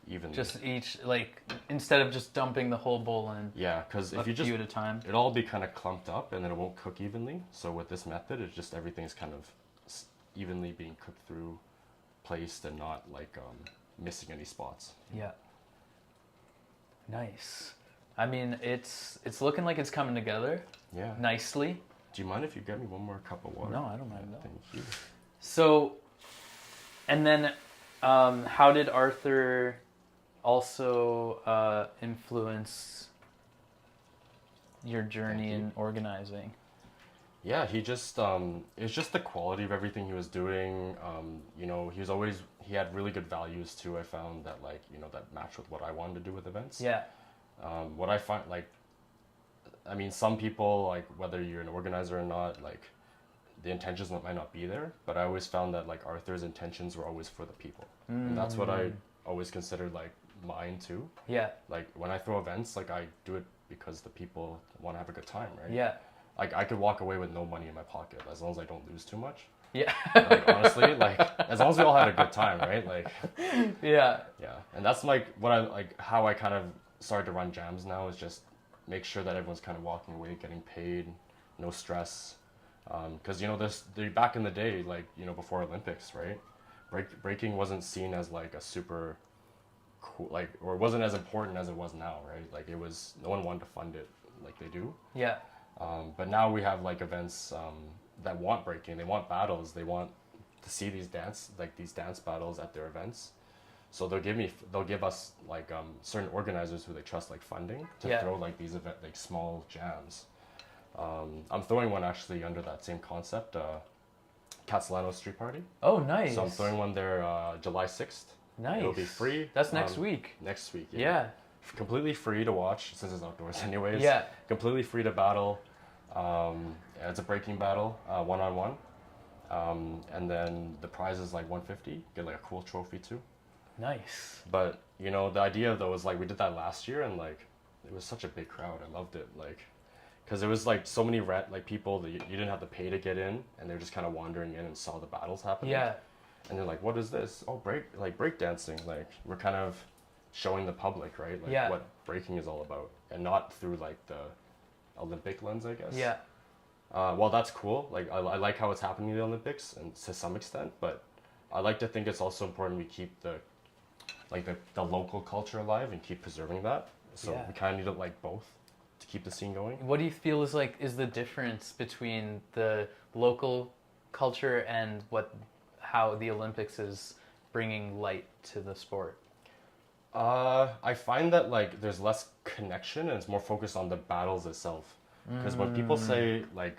evenly. Just each, like, instead of just dumping the whole bowl in. Yeah, because a if you just few at a time. it'll all be kind of clumped up and then it won't cook evenly. So with this method, it's just everything's kind of evenly being cooked through, placed, and not like missing any spots. Yeah. Nice. I mean, it's looking like it's coming together Yeah. nicely. Do you mind if you get me one more cup of water? No, I don't mind at all. Thank you. So, and then how did Arthur also influence your journey in organizing? Yeah, he just it's just the quality of everything he was doing. You know, he had really good values too. I found that like, you know, that matched with what I wanted to do with events. Yeah. What I find, like, I mean, some people, like, whether you're an organizer or not, like, the intentions might not be there, but I always found that, like, Arthur's intentions were always for the people. And that's what I always considered, like, mine too. Yeah. Like, when I throw events, like, I do it because the people want to have a good time, right? Yeah. Like, I could walk away with no money in my pocket as long as I don't lose too much. Yeah. Like, honestly, like, as long as we all had a good time, right? Like, Yeah. yeah. And that's, like, how I kind of started to run jams now is just make sure that everyone's kind of walking away, getting paid, no stress. Because, you know, back in the day, like, you know, before Olympics, right? Breaking wasn't seen as like a super cool, like, or wasn't as important as it was now, right? Like no one wanted to fund it like they do. Yeah. But now we have like events that want breaking, they want battles, they want to see these dance battles at their events. So they'll give us like certain organizers who they trust like funding to throw like these like small jams. I'm throwing one actually under that same concept, Catalano Street Party. Oh, nice. So I'm throwing one there July 6th. Nice. It'll be free. That's next week. Next week. Yeah. Completely free to watch since it's outdoors anyways. Yeah. Completely free to battle. It's a breaking battle, one-on-one. And then the prize is like $150. Get like a cool trophy too. Nice. But, you know, the idea though was like we did that last year and like it was such a big crowd. I loved it. Like, because it was like so many people that you didn't have to pay to get in, and they're just kind of wandering in and saw the battles happening. Yeah. And they're like, what is this? Oh, breakdancing. Like, we're kind of showing the public, right? Like what breaking is all about, and not through like the Olympic lens, I guess. Yeah. Well, that's cool. Like, I like how it's happening in the Olympics, and to some extent, but I like to think it's also important we keep the local culture alive and keep preserving that. So we kind of need it like both to keep the scene going. What do you feel is the difference between the local culture and how the Olympics is bringing light to the sport? I find that like there's less connection and it's more focused on the battles itself. Because when people say like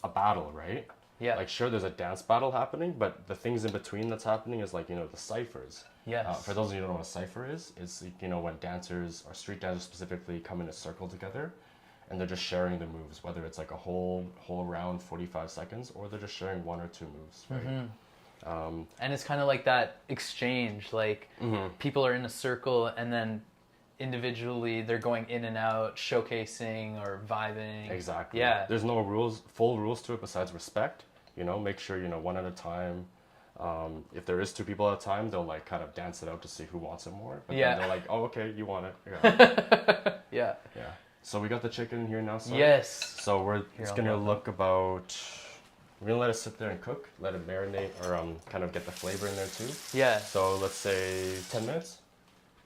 a battle, right? Yeah. Like sure, there's a dance battle happening, but the things in between that's happening is like, you know, the ciphers. Yes. For those of you who don't know what a cipher is, it's, you know, when dancers or street dancers specifically come in a circle together and they're just sharing the moves, whether it's like a whole round, 45 seconds, or they're just sharing one or two moves, right? And it's kind of like that exchange, like people are in a circle and then individually they're going in and out, showcasing or vibing. Exactly. Yeah. There's no full rules to it besides respect. You know, make sure, you know, one at a time. If there is two people at a time, they'll like kind of dance it out to see who wants it more. But then they're like, oh, okay, you want it. Yeah. Yeah. Yeah. So we got the chicken in here now, so. Yes. So it's gonna look about. We're gonna let it sit there and cook, let it marinate, or kind of get the flavor in there too. Yeah. So let's say 10 minutes.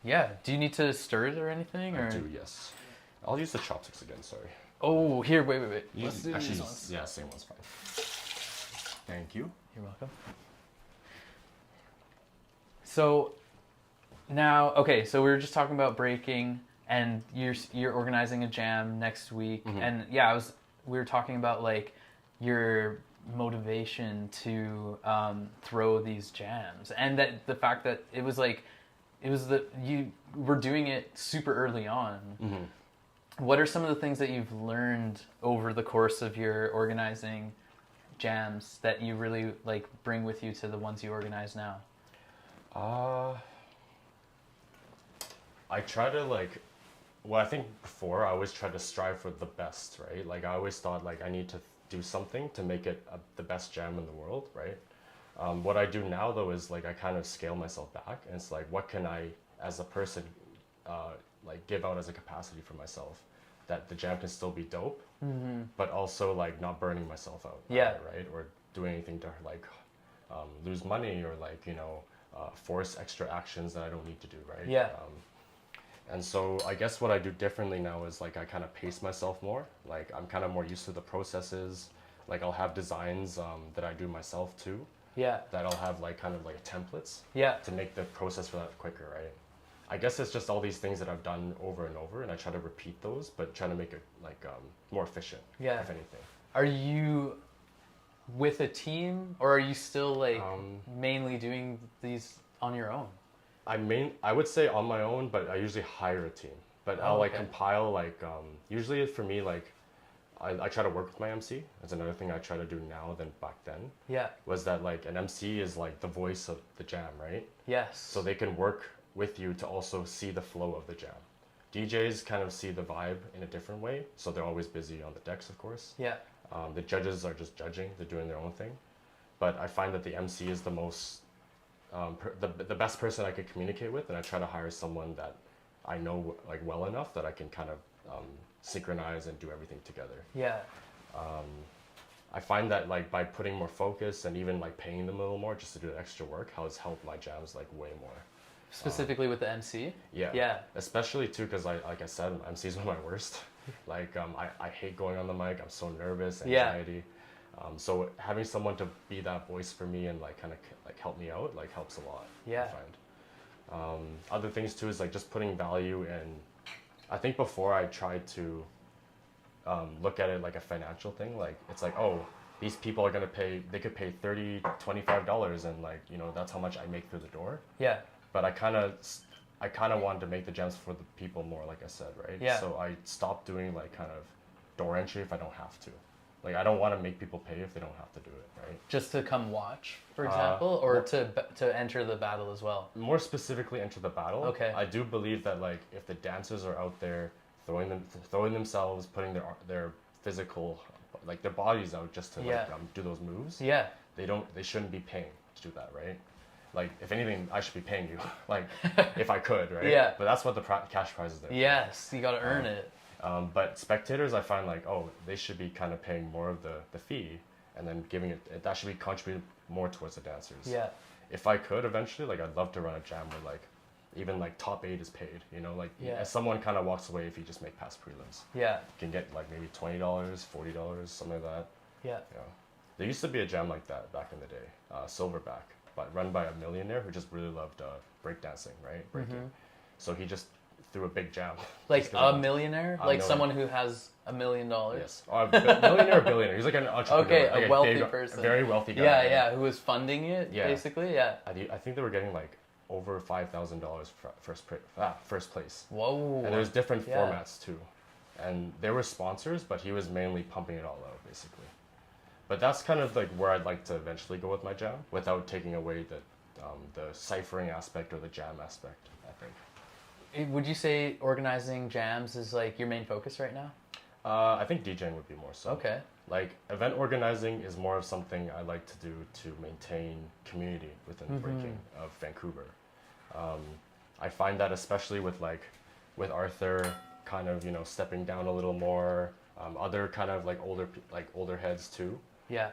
Yeah. Do you need to stir it or anything? Or? I do, yes. I'll use the chopsticks again, sorry. Oh, here, wait. Let's do Actually, these ones. yeah, same one's fine. Thank you. You're welcome. So now, okay, so we were just talking about breaking, and you're organizing a jam next week, and yeah, we were talking about like your motivation to throw these jams, and that the fact that you were doing it super early on. What are some of the things that you've learned over the course of your organizing jams that you really like bring with you to the ones you organize now? I try to I think before I always tried to strive for the best, right? Like I always thought like I need to do something to make it the best jam in the world, right? What I do now though is like I kind of scale myself back, and it's like what can I as a person like give out as a capacity for myself that the jam can still be dope, but also like not burning myself out, right? Or do anything to like lose money or like force extra actions that I don't need to do, right? And so I guess what I do differently now is like I kind of pace myself more. Like I'm kind of more used to the processes. Like I'll have designs that I do myself too. Yeah. That I'll have like kind of like templates. Yeah. To make the process for that quicker, right? I guess it's just all these things that I've done over and over, and I try to repeat those, but trying to make it like more efficient. Yeah. If anything. Are you with a team, or are you still like mainly doing these on your own? I would say on my own, but I usually hire a team. But I'll like compile like usually for me like I try to work with my MC. That's another thing I try to do now than back then. Yeah. Was that like an MC is like the voice of the jam, right? Yes. So they can work with you to also see the flow of the jam. DJs kind of see the vibe in a different way, so they're always busy on the decks, of course. Yeah. The judges are just judging; they're doing their own thing. But I find that the MC is the most the best person I could communicate with, and I try to hire someone that I know like well enough that I can kind of synchronize and do everything together. Yeah. I find that like by putting more focus and even like paying them a little more just to do the extra work has helped my jams like way more. Specifically with the MC? Yeah. Yeah. Especially too because like I said, MC is one of my worst. Like I hate going on the mic. I'm so nervous, anxiety. So having someone to be that voice for me and like kind of like help me out like helps a lot. Yeah. I find. Other things too is like just putting value in. I think before I tried to look at it like a financial thing. Like it's like, oh, these people are gonna pay. They could pay $30, $25, and like that's how much I make through the door. Yeah. But I kind of wanted to make the jams for the people more, like I said, right? Yeah. So I stopped doing like kind of door entry if I don't have to. Like I don't want to make people pay if they don't have to do it, right? Just to come watch, for example, or to enter the battle as well. More specifically, enter the battle. Okay. I do believe that like if the dancers are out there throwing themselves, putting their physical, like their bodies out just to like do those moves. Yeah. They shouldn't be paying to do that, right? Like, if anything, I should be paying you, like, if I could, right? Yeah. But that's what the cash prize is there. Yes, you gotta earn it. But spectators, I find like, oh, they should be kind of paying more of the fee, and then giving it, that should be contributed more towards the dancers. Yeah. If I could eventually, like, I'd love to run a jam where like, even like top 8 is paid, like as someone kind of walks away if you just make past prelims. Yeah. You can get like maybe $20, $40, something like that. Yeah. Yeah. There used to be a jam like that back in the day, Silverback, but run by a millionaire who just really loved breakdancing, right? Breaking. So he just threw a big jam. Like a millionaire? Like someone who has $1 million? Yes. Millionaire or billionaire. He's like an entrepreneur. Okay, like a wealthy person. A very wealthy guy. Yeah, who was funding it, basically, yeah. I think they were getting like over $5,000 for first place. Whoa. And there's different formats too. And they were sponsors, but he was mainly pumping it all out, basically. But that's kind of like where I'd like to eventually go with my jam, without taking away the ciphering aspect or the jam aspect, I think. Would you say organizing jams is like your main focus right now? I think DJing would be more so. Okay. Like event organizing is more of something I like to do to maintain community within the breaking of Vancouver. I find that especially with Arthur kind of stepping down a little more, other kind of like older heads too. Yeah.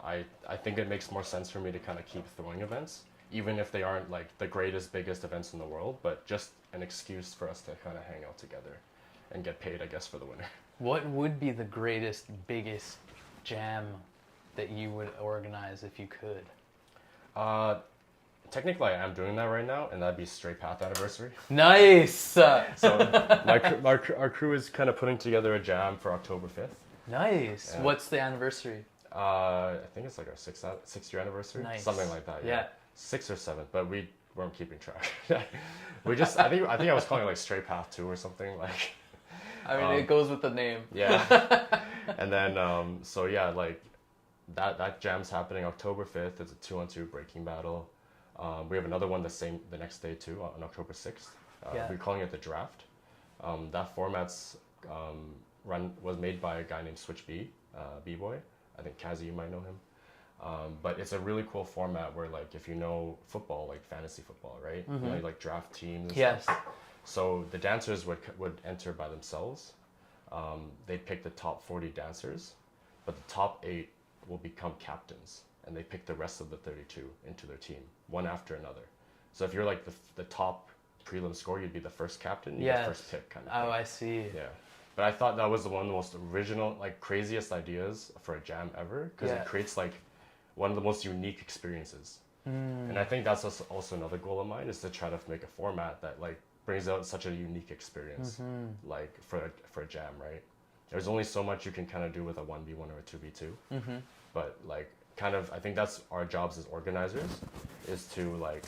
I think it makes more sense for me to kind of keep throwing events, even if they aren't like the greatest, biggest events in the world, but just an excuse for us to kind of hang out together and get paid, I guess, for the winner. What would be the greatest, biggest jam that you would organize if you could? Technically, I am doing that right now, and that'd be Straight Path Anniversary. Nice! So our crew is kind of putting together a jam for October 5th. Nice. Yeah. What's the anniversary? I think it's like our sixth year anniversary, Nice. something like that. Yeah. 6th or 7th, but we weren't keeping track. We just, I think I was calling it like Straight Path 2 or something like. I mean, it goes with the name. Yeah. And then so yeah, like that jam's happening October 5th. It's a 2-on-2 breaking battle. We have another one the next day too, on October 6th. Yeah. We're calling it the draft. That format's was made by a guy named Switch B-Boy. I think Kazi, you might know him. But it's a really cool format where, like, if you know football, like fantasy football, right? Mm-hmm. You know, like draft teams and Yes. stuff. So the dancers would enter by themselves. They'd pick the top 40 dancers, but the top 8 will become captains, and they pick the rest of the 32 into their team, one after another. So if you're like the top prelim score, you'd be the first captain, you get first pick kind of thing. Oh, I see. Yeah. But I thought that was one of the most original, like craziest ideas for a jam ever, because it creates like one of the most unique experiences. And I think that's also another goal of mine, is to try to make a format that like brings out such a unique experience, like for a jam, right? There's only so much you can kind of do with a 1v1 or a 2v2, but like kind of, I think that's our jobs as organizers, is to like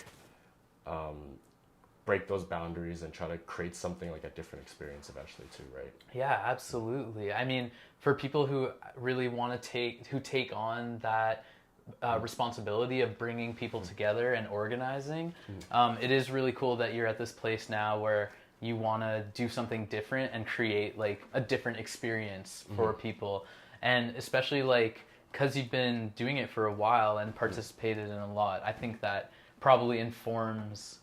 break those boundaries and try to create something like a different experience eventually too, right? Yeah, absolutely. I mean, for people who really want to take on that responsibility of bringing people together and organizing, it is really cool that you're at this place now where you want to do something different and create like a different experience for people. And especially like, because you've been doing it for a while and participated in a lot, I think that probably informs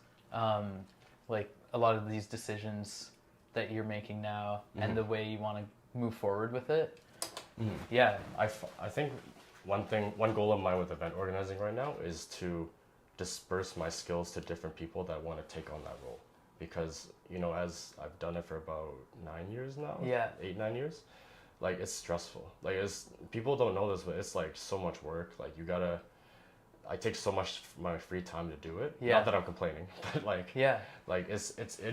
like a lot of these decisions that you're making now and the way you want to move forward with it. Yeah. I think one goal of mine with event organizing right now is to disperse my skills to different people that want to take on that role. Because, you know, as I've done it for about 9 years now, 8-9 years, like it's stressful. Like people don't know this, but it's like so much work. Like I take so much of my free time to do it. Yeah. Not that I'm complaining, but like it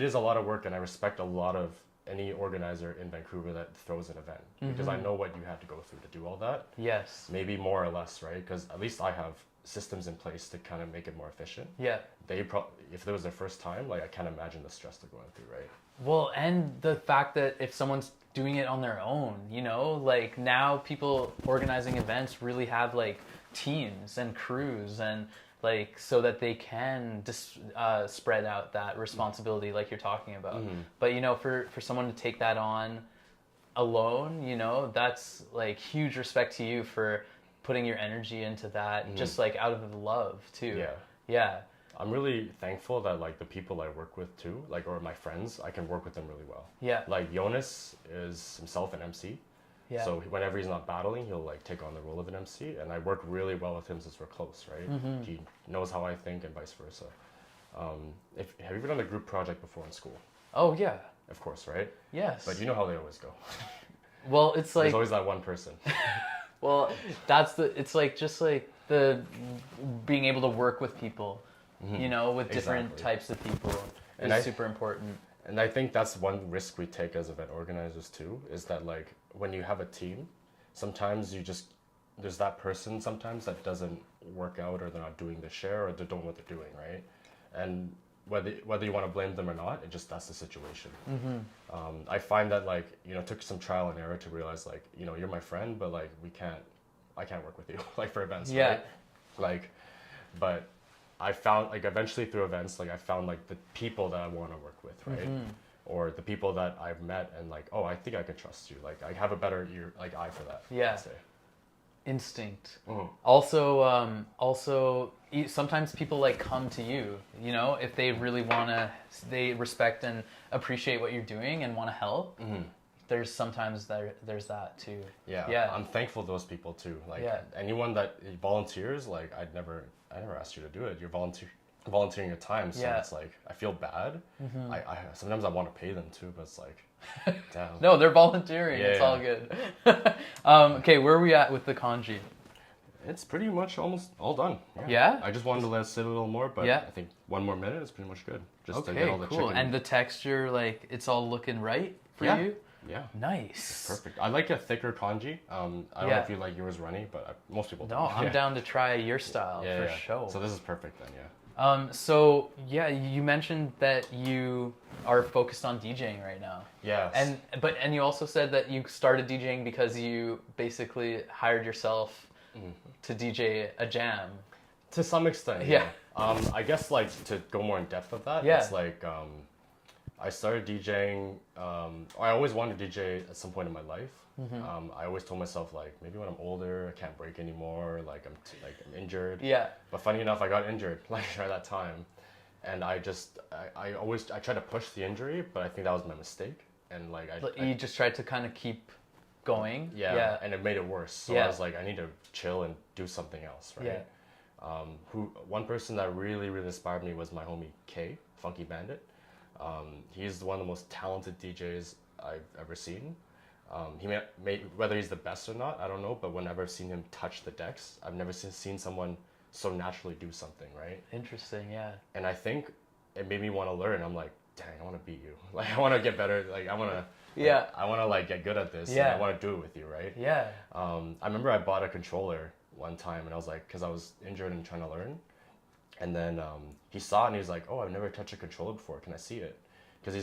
is a lot of work, and I respect a lot of any organizer in Vancouver that throws an event, because I know what you have to go through to do all that. Yes. Maybe more or less, right? Because at least I have systems in place to kind of make it more efficient. Yeah. If it was their first time, like I can't imagine the stress they're going through, right? Well, and the fact that if someone's doing it on their own, you know, like now people organizing events really have like teams and crews, and like so that they can spread out that responsibility like you're talking about. But you know, for someone to take that on alone, you know, that's like huge respect to you for putting your energy into that, just like out of love too. Yeah. I'm really thankful that like the people I work with too, like, or my friends, I can work with them really well. Yeah. Like Jonas is himself an MC. Yeah. So whenever he's not battling, he'll like take on the role of an MC, and I work really well with him since we're close, right? He knows how I think and vice versa. Have you ever done a group project before in school? Oh yeah. Of course, right? Yes. But you know how they always go. Well, it's like there's always that one person. Well, it's like just like the being able to work with people, you know, with different types of people is super important. And I think that's one risk we take as event organizers too, is that like when you have a team, sometimes there's that person sometimes that doesn't work out, or they're not doing the share, or they don't know what they're doing, right? And whether you want to blame them or not, that's the situation. I find that like, you know, it took some trial and error to realize like, you know, you're my friend, but like I can't work with you like for events, right? Like, but I found like eventually through events, like I found like the people that I want to work with, right? Or the people that I've met and like, oh, I think I can trust you. Like I have a better eye for that. Yeah. I'd say. Instinct. Also, sometimes people like come to you, you know, if they really they respect and appreciate what you're doing and want to help. There's sometimes there's that too. Yeah. I'm thankful to those people too. Like anyone that volunteers, like I never asked you to do it. You're volunteering your time, so Yeah. it's like I feel bad. I sometimes I want to pay them too, but it's like, damn. No, they're volunteering. Yeah, It's yeah. all good. Okay, where are we at with the kanji? It's pretty much almost all done. Yeah? I just wanted to let it sit a little more, but Yeah. I think one more minute is pretty much good. Just to Okay, get all the cool. chicken. And the texture, like, it's all looking right for Yeah. you? Yeah. Nice. Perfect. I like a thicker kanji. I don't know Yeah. if you like yours runny, but most people No, don't. I'm Yeah. down to try your style Yeah, for yeah. sure. So this is perfect then, yeah. So yeah, you mentioned that you are focused on DJing right now. Yes. And you also said that you started DJing because you basically hired yourself to DJ a jam. To some extent, Yeah. I guess like to go more in depth of that, Yeah. it's like I started DJing. I always wanted to DJ at some point in my life. I always told myself like maybe when I'm older I can't break anymore. Like I'm injured. Yeah. But funny enough, I got injured like at that time, and I tried to push the injury, but I think that was my mistake. And like You just tried to kind of keep going. yeah, and it made it worse. So Yeah. I was like, I need to chill and do something else, right? Yeah. One person that really, really inspired me was my homie K, Funky Bandit. He's one of the most talented DJs I've ever seen. He may whether he's the best or not, I don't know. But whenever I've seen him touch the decks, I've never seen someone so naturally do something, right? Interesting. Yeah. And I think it made me want to learn. I'm like, dang, I want to beat you. Like, I want to get better. Like, I want to. Yeah. I want to like get good at this. Yeah. And I want to do it with you, right? Yeah. I remember I bought a controller one time, and I was like, because I was injured and trying to learn. And then he saw it and he was like, "Oh, I've never touched a controller before. Can I see it?" Because I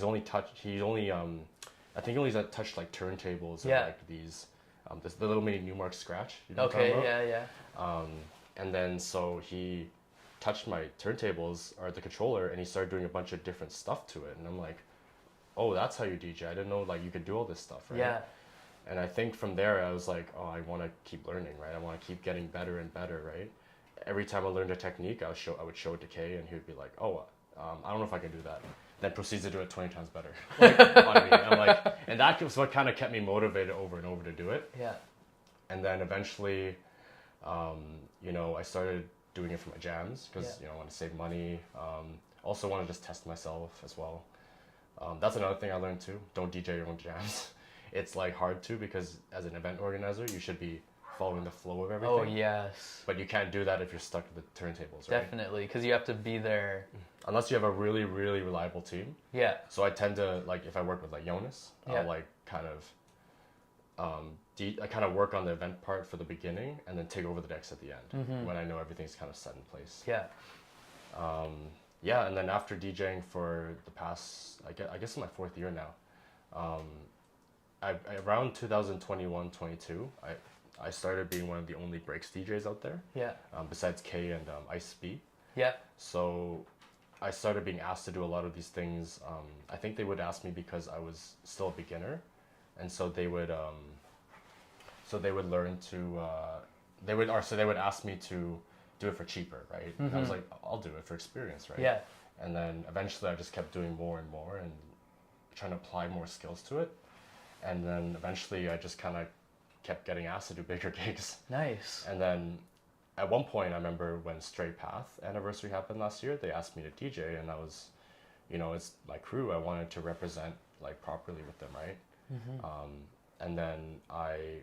think he only touched like turntables Yeah. and like these, the little mini Newmark scratch. You know what I'm Okay. talking about? Yeah. Yeah. And then so he touched my turntables or the controller, and he started doing a bunch of different stuff to it. And I'm like, "Oh, that's how you DJ. I didn't know like you could do all this stuff, right?" Yeah. And I think from there I was like, "Oh, I want to keep learning, right? I want to keep getting better and better, right?" Every time I learned a technique, I would show it to Kay, and he would be like, "Oh, I don't know if I can do that." Then proceeds to do it 20 times better. Like, on me. I'm like, and that was what kind of kept me motivated over and over to do it. Yeah. And then eventually, I started doing it for my jams because I want to save money. Also want to just test myself as well. That's another thing I learned too. Don't DJ your own jams. It's like hard to, because as an event organizer, you should be following the flow of everything. Oh yes. But you can't do that if you're stuck to the turntables, right? Definitely, because you have to be there. Unless you have a really, really reliable team. Yeah. So I tend to, like, if I work with like Jonas, Yeah. I'll like kind of work on the event part for the beginning and then take over the decks at the end when I know everything's kind of set in place. Yeah. Yeah, and then after DJing for the past, I guess it's my 4th year now. Around 2021-22, I started being one of the only breaks DJs out there. Yeah. Besides K and Ice B. Yeah. So I started being asked to do a lot of these things. I think they would ask me because I was still a beginner, and so they would learn to they would ask me to do it for cheaper, right? And I was like, I'll do it for experience, right? Yeah. And then eventually I just kept doing more and more and trying to apply more skills to it, and then eventually I just kind of kept getting asked to do bigger gigs. Nice. And then at one point, I remember when Stray Path anniversary happened last year, they asked me to DJ, and I was, it's my crew. I wanted to represent like properly with them, right? And then I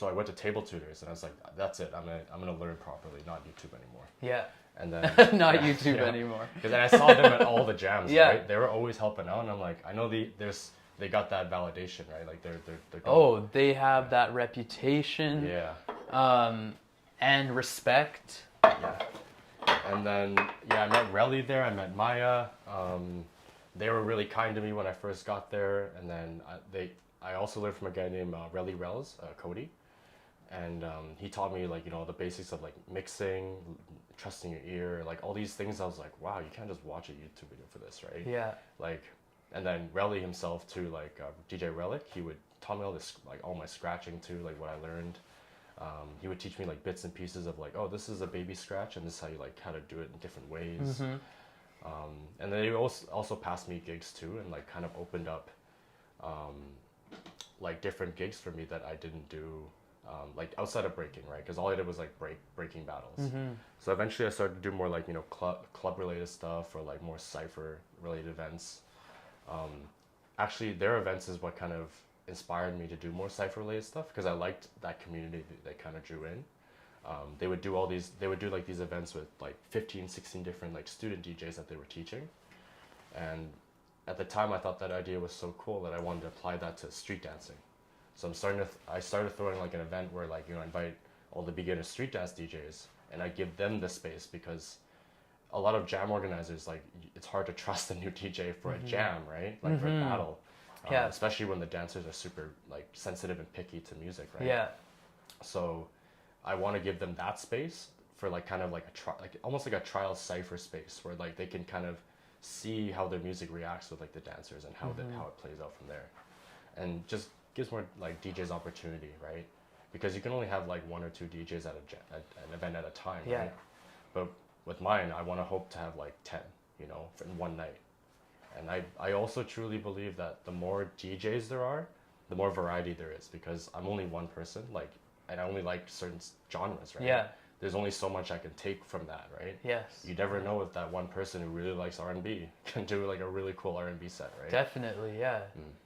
went to TableTutors, and I was like, that's it. I'm gonna learn properly, not YouTube anymore. Yeah. And then Not YouTube anymore. Because then I saw them at all the jams, Yeah. right? They were always helping out, and I'm like, I know they got that validation, right? Like they're Oh, they have that reputation. yeah. And respect. Yeah. And then, I met Relly there. I met Maya. They were really kind to me when I first got there. And then I also learned from a guy named Relly Rels, Cody. And he taught me, like, the basics of, like, mixing, trusting your ear, like, all these things. I was like, wow, you can't just watch a YouTube video for this, right? Yeah. Like, and then Relly himself, too, like, DJ Relic, he would taught me all this, like, all my scratching, too, like, what I learned. He would teach me like bits and pieces of like, oh, this is a baby scratch, and this is how you like how to do it in different ways. And then he also passed me gigs too, and like kind of opened up like different gigs for me that I didn't do like outside of breaking, right? Because all I did was like breaking battles. So eventually I started to do more like, you know, club related stuff or like more cypher related events. Actually, their events is what kind of inspired me to do more cypher related stuff because I liked that community they kind of drew in. They would do like these events with like 15, 16 different like student DJs that they were teaching. And at the time I thought that idea was so cool that I wanted to apply that to street dancing. So I started throwing like an event where like, you know, I invite all the beginner street dance DJs and I give them the space because a lot of jam organizers, like it's hard to trust a new DJ for a jam, right? Like for a battle. Yeah. Especially when the dancers are super like sensitive and picky to music, right? Yeah. So I want to give them that space for like kind of like almost like a trial cypher space where like they can kind of see how their music reacts with like the dancers and how it plays out from there, and just gives more like DJs opportunity, right? Because you can only have like 1 or 2 DJs at an event at a time, right? But with mine, I want to hope to have like 10, you know, in one night. And I also truly believe that the more DJs there are, the more variety there is because I'm only one person, like, and I only like certain genres, right? Yeah. There's only so much I can take from that, right? Yes. You never know if that one person who really likes R&B can do like a really cool R&B set, right? Definitely, yeah.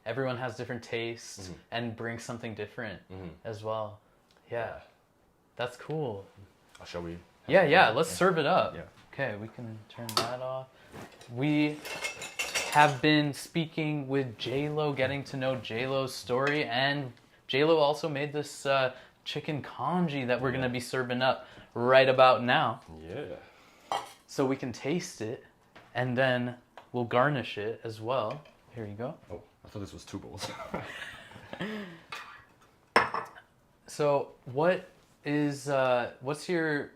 Everyone has different tastes and brings something different as well. Yeah. That's cool. Shall we? Yeah, let's serve it up. Yeah. Okay, we can turn that off. We have been speaking with Jaylo, getting to know Jaylo's story, and Jaylo also made this chicken congee that we're going to be serving up right about now. Yeah. So we can taste it, and then we'll garnish it as well. Here you go. Oh, I thought this was 2 bowls. So what's your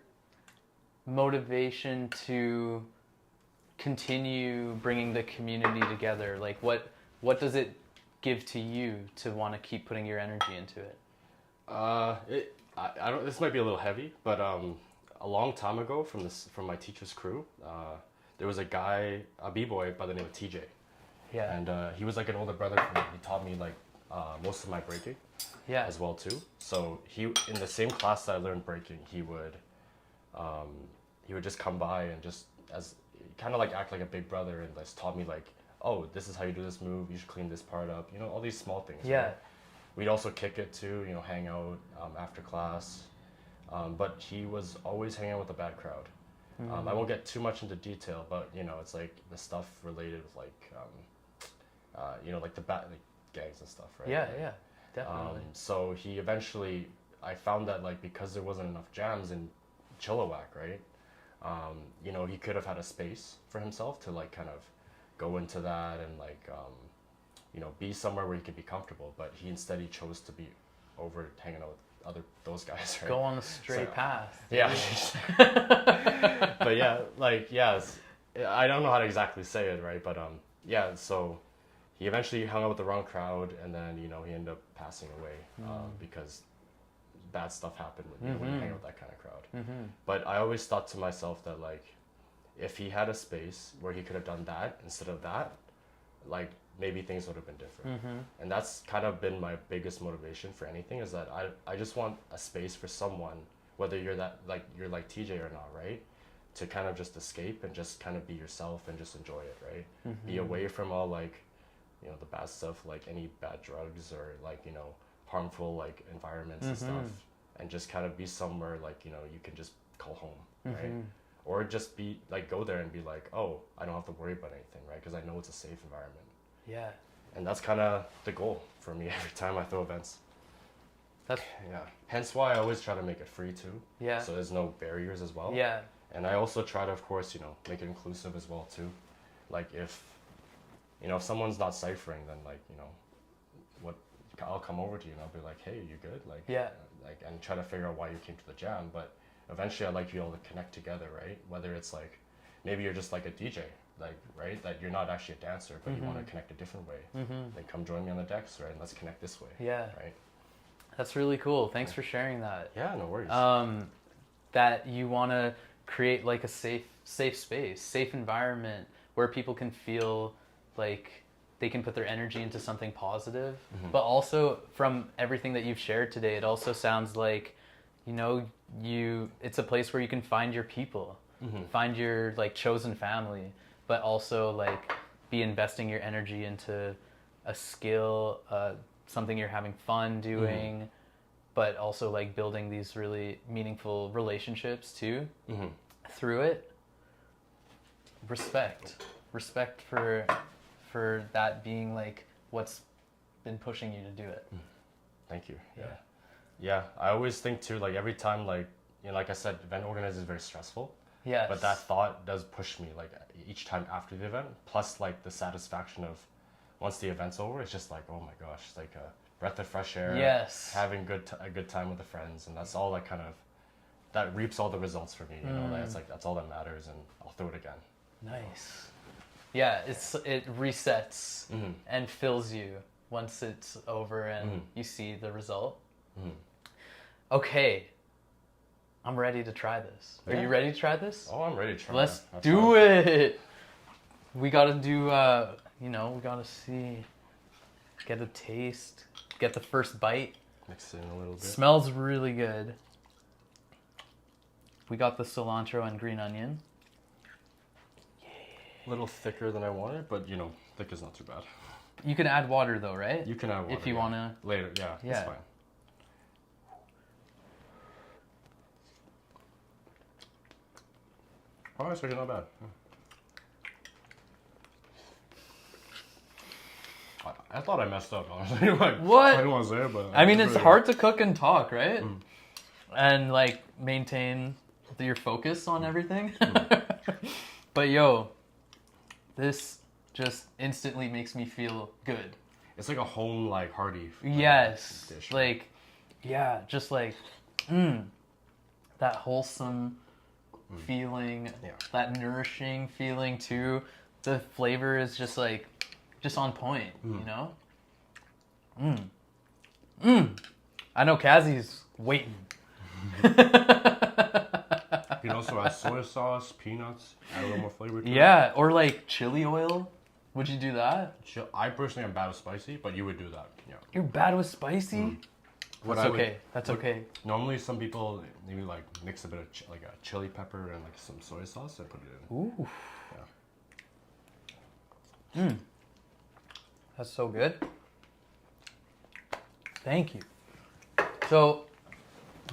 motivation to continue bringing the community together? Like what does it give to you to want to keep putting your energy into it? I don't. This might be a little heavy, but a long time ago, from my teacher's crew, there was a guy, a b-boy by the name of TJ. Yeah. And he was like an older brother for me. He taught me like most of my breaking. Yeah. As well too. So he, in the same class that I learned breaking, he would just come by and just as kind of like act like a big brother and just taught me like, oh, this is how you do this move. You should clean this part up. You know, all these small things. Yeah. Right? We'd also kick it too. You know, hang out after class. But he was always hanging out with a bad crowd. I won't get too much into detail, but you know, it's like the stuff related with like, you know, like the like gangs and stuff, right? Yeah, Like, yeah, definitely. So he eventually, I found that like because there wasn't enough jams in Chilliwack, right? You know, he could have had a space for himself to like kind of go into that and like, you know, be somewhere where he could be comfortable. But he instead he chose to be over hanging out with those guys, right? Go on the straight path. Yeah. But yeah, like, I don't know how to exactly say it, right? But yeah, so he eventually hung out with the wrong crowd, and then, you know, he ended up passing away because bad stuff happened when you hang out with that kind of crowd. But I always thought to myself that, like, if he had a space where he could have done that instead of that, like, maybe things would have been different. And that's kind of been my biggest motivation for anything, is that I just want a space for someone, whether you're like TJ or not, right? To kind of just escape and just kind of be yourself and just enjoy it, right? Be away from all like, you know, the bad stuff, like any bad drugs or like, you know, harmful like environments and stuff, and just kind of be somewhere like, you know, you can just call home, right? Or just be like, go there and be like, oh, I don't have to worry about anything, right? Because I know it's a safe environment. Yeah. And that's kind of the goal for me every time I throw events. That's Yeah. Hence why I always try to make it free too. Yeah. So there's no barriers as well. Yeah. And I also try to, of course, you know, make it inclusive as well too. Like if, you know, if someone's not ciphering, then like, you know, I'll come over to you and I'll be like, hey, you good? Like, Yeah. Like, and try to figure out why you came to the jam. But eventually I'd like you all to connect together, right? Whether it's like, maybe you're just like a DJ, like, right? That you're not actually a dancer, but you want to connect a different way. Then come join me on the decks, right? And let's connect this way. Yeah. Right? That's really cool. Thanks for sharing that. Yeah, no worries. That you want to create like a safe space, safe environment where people can feel like they can put their energy into something positive. But also from everything that you've shared today, it also sounds like, you know, it's a place where you can find your people, find your like chosen family, but also like be investing your energy into a skill, something you're having fun doing, but also like building these really meaningful relationships too through it. Respect for that being like what's been pushing you to do it. Thank you. Yeah, I always think too, like every time, like, you know, like I said, event organizing is very stressful. Yes. But that thought does push me, like each time after the event, plus like the satisfaction of once the event's over, it's just like, oh my gosh, it's like a breath of fresh air. Yes. Having a good time with the friends, and that's all that reaps all the results for me. You know, that's like that's all that matters, and I'll throw it again. Nice. Yeah, it resets and fills you once it's over and you see the result. Okay, I'm ready to try this. Are you ready to try this? Oh, I'm ready to try. Let's do it. We gotta do, we gotta see, get a taste, get the first bite. Mix it in a little bit. Smells really good. We got the cilantro and green onion. A little thicker than I wanted, but you know, thick is not too bad. You can add water though, right? You can add water if you wanna. Later, yeah, it's fine. Oh, it's actually not bad. I thought I messed up, honestly. Like, what? I didn't want to say it, but... I mean, it's hard to cook and talk, right? And, like, maintain your focus on everything. But, yo, this just instantly makes me feel good. It's like a home, like, hearty dish. Right? Like, yeah, just like, that wholesome feeling, that nourishing feeling, too. The flavor is just, like... just on point, you know? I know Kazi's waiting. You can also add soy sauce, peanuts, add a little more flavor to it. Yeah, or like chili oil. Would you do that? I personally am bad with spicy, but you would do that. Yeah. You're bad with spicy? That's okay. That's okay. Normally, some people maybe like mix a bit of like a chili pepper and like some soy sauce and put it in. Ooh. Yeah. That's so good. Thank you. So,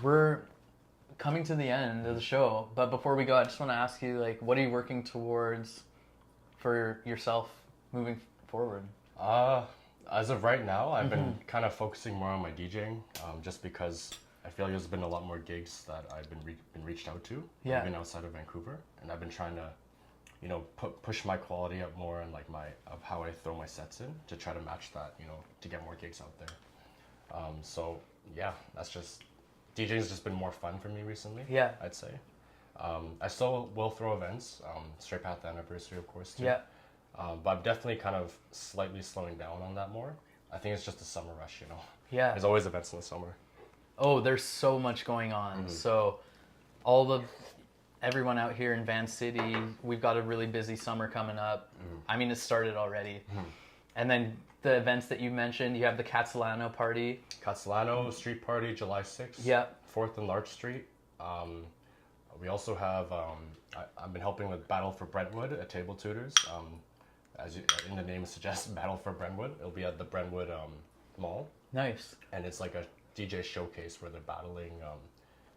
we're coming to the end of the show, but before we go, I just want to ask you, like, what are you working towards for yourself moving forward? As of right now, I've been kind of focusing more on my DJing, just because I feel like there's been a lot more gigs that I've been reached out to, even outside of Vancouver, and I've been trying to, you know, push my quality up more and like of how I throw my sets in to try to match that, you know, to get more gigs out there. So yeah, that's just DJing's just been more fun for me recently. Yeah, I'd say. I still will throw events, Straight Path Anniversary, of course, too. Yeah. But I'm definitely kind of slightly slowing down on that more. I think it's just the summer rush, you know. Yeah. There's always events in the summer. Oh, there's so much going on. So everyone out here in Vancity, we've got a really busy summer coming up. I mean, it started already. And then the events that you mentioned, you have the Catsalano party. Catsalano Street Party, July 6th. Yeah. 4th and Larch Street. We also have, I've been helping with Battle for Brentwood at TableTutors. As in the name suggests, Battle for Brentwood. It'll be at the Brentwood Mall. Nice. And it's like a DJ showcase where they're battling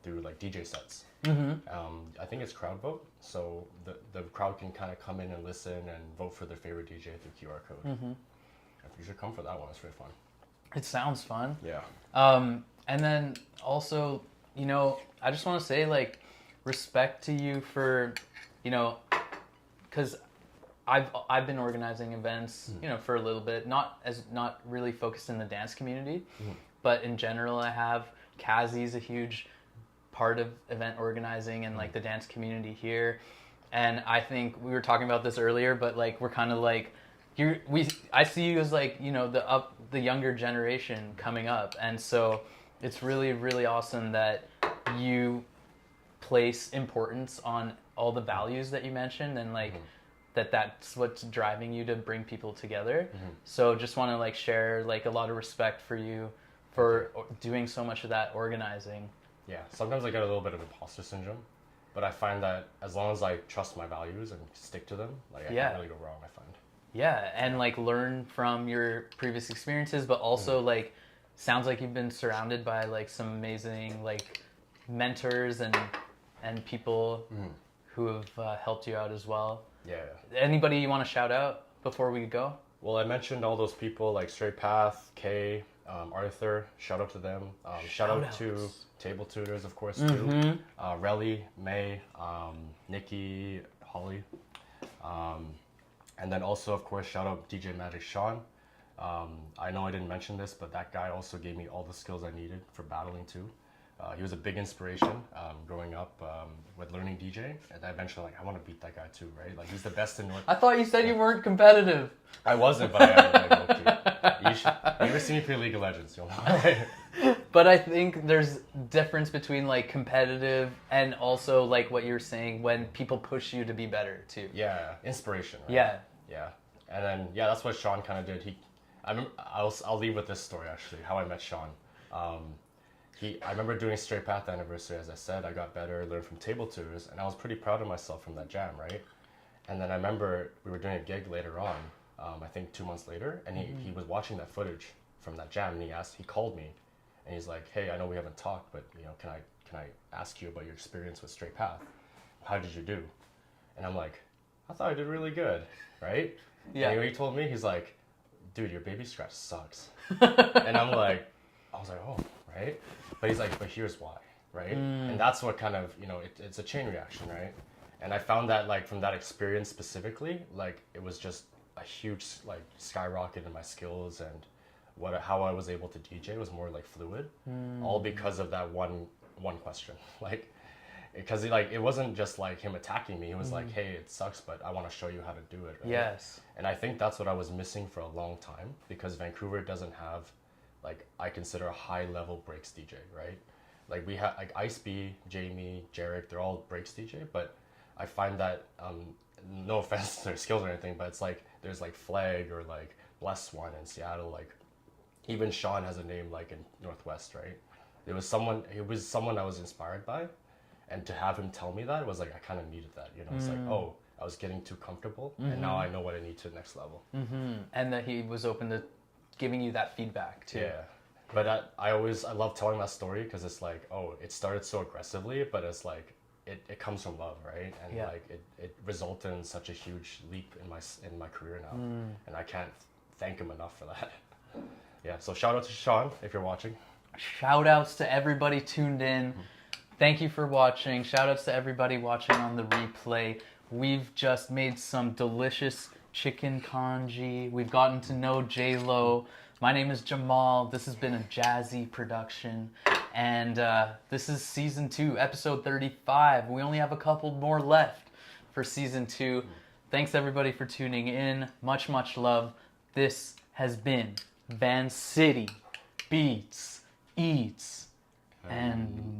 through like DJ sets. I think it's crowd vote, so the crowd can kind of come in and listen and vote for their favorite DJ through QR code. You should come for that one. It's very fun. It sounds fun. Yeah. And then also, you know, I just want to say, like, respect to you for, you know, because I've been organizing events, you know, for a little bit, not really focused in the dance community, but in general I have. Kazi's a huge part of event organizing and like the dance community here, and I think we were talking about this earlier, but like we're kind of like I see you as like, you know, the younger generation coming up, and so it's really, really awesome that you place importance on all the values that you mentioned, and like that's what's driving you to bring people together. So just want to like share like a lot of respect for you for doing so much of that organizing. Yeah, sometimes I get a little bit of imposter syndrome, but I find that as long as I trust my values and stick to them, like I can't really go wrong, I find. Yeah, and like learn from your previous experiences, but also like sounds like you've been surrounded by like some amazing like mentors and people who have helped you out as well. Yeah. Anybody you want to shout out before we go? Well, I mentioned all those people like Straight Path, Kay, Arthur. Shout out to them. Shout out to TableTutors, of course, too. Relly, May, Nikki, Holly. And then also, of course, shout out DJ Magic Sean. I know I didn't mention this, but that guy also gave me all the skills I needed for battling too. He was a big inspiration growing up with learning DJing, and I eventually I want to beat that guy too, right? Like he's the best in North. I thought you said you weren't competitive. I wasn't, but I you ever see me play League of Legends? You'll know. But I think there's difference between like competitive and also like what you're saying when people push you to be better too. Yeah, inspiration. Right? Yeah, and then that's what Sean kind of did. I'll leave with this story actually. How I met Sean. I remember doing Straight Path anniversary, as I said. I got better, learned from TableTutors, and I was pretty proud of myself from that jam, right? And then I remember we were doing a gig later on, I think 2 months later, and he was watching that footage from that jam, and he called me, and he's like, "Hey, I know we haven't talked, but can I ask you about your experience with Straight Path? How did you do?" And I'm like, "I thought I did really good, right?" Yeah. And he told me, he's like, "Dude, your baby scratch sucks," and I was like, "Oh." Right? But he's like, but here's why, right? And that's what kind of, it's a chain reaction, right? And I found that like from that experience specifically, like it was just a huge like skyrocket in my skills and how I was able to DJ was more like fluid, all because of that one question. Like, because it wasn't just like him attacking me. It was like, hey, it sucks, but I want to show you how to do it. Right? Yes. And I think that's what I was missing for a long time because Vancouver doesn't have like I consider a high level breaks DJ, right? Like we have like Ice B, Jamie, Jarek, they're all breaks DJ, but I find that no offense to their skills or anything, but it's like there's like Flag or like Bless One in Seattle, like even Sean has a name like in Northwest, right? It was someone I was inspired by, and to have him tell me that was like I kind of needed that, It's like, oh, I was getting too comfortable, and now I know what I need to the next level. And that he was open to giving you that feedback too. Yeah, but I love telling that story because it's like, oh, it started so aggressively, but it's like it comes from love, right? And like it resulted in such a huge leap in my career now, and I can't thank him enough for that. Yeah, so shout out to Sean if you're watching. Shout outs to everybody tuned in. Thank you for watching. Shout outs to everybody watching on the replay. We've just made some delicious chicken congee. We've gotten to know Jaylo. My name is Jamal. This has been a jazzy production. And this is season 2, episode 35. We only have a couple more left for season 2. Thanks everybody for tuning in. Much, much love. This has been Vancity Beats, Eats, and more.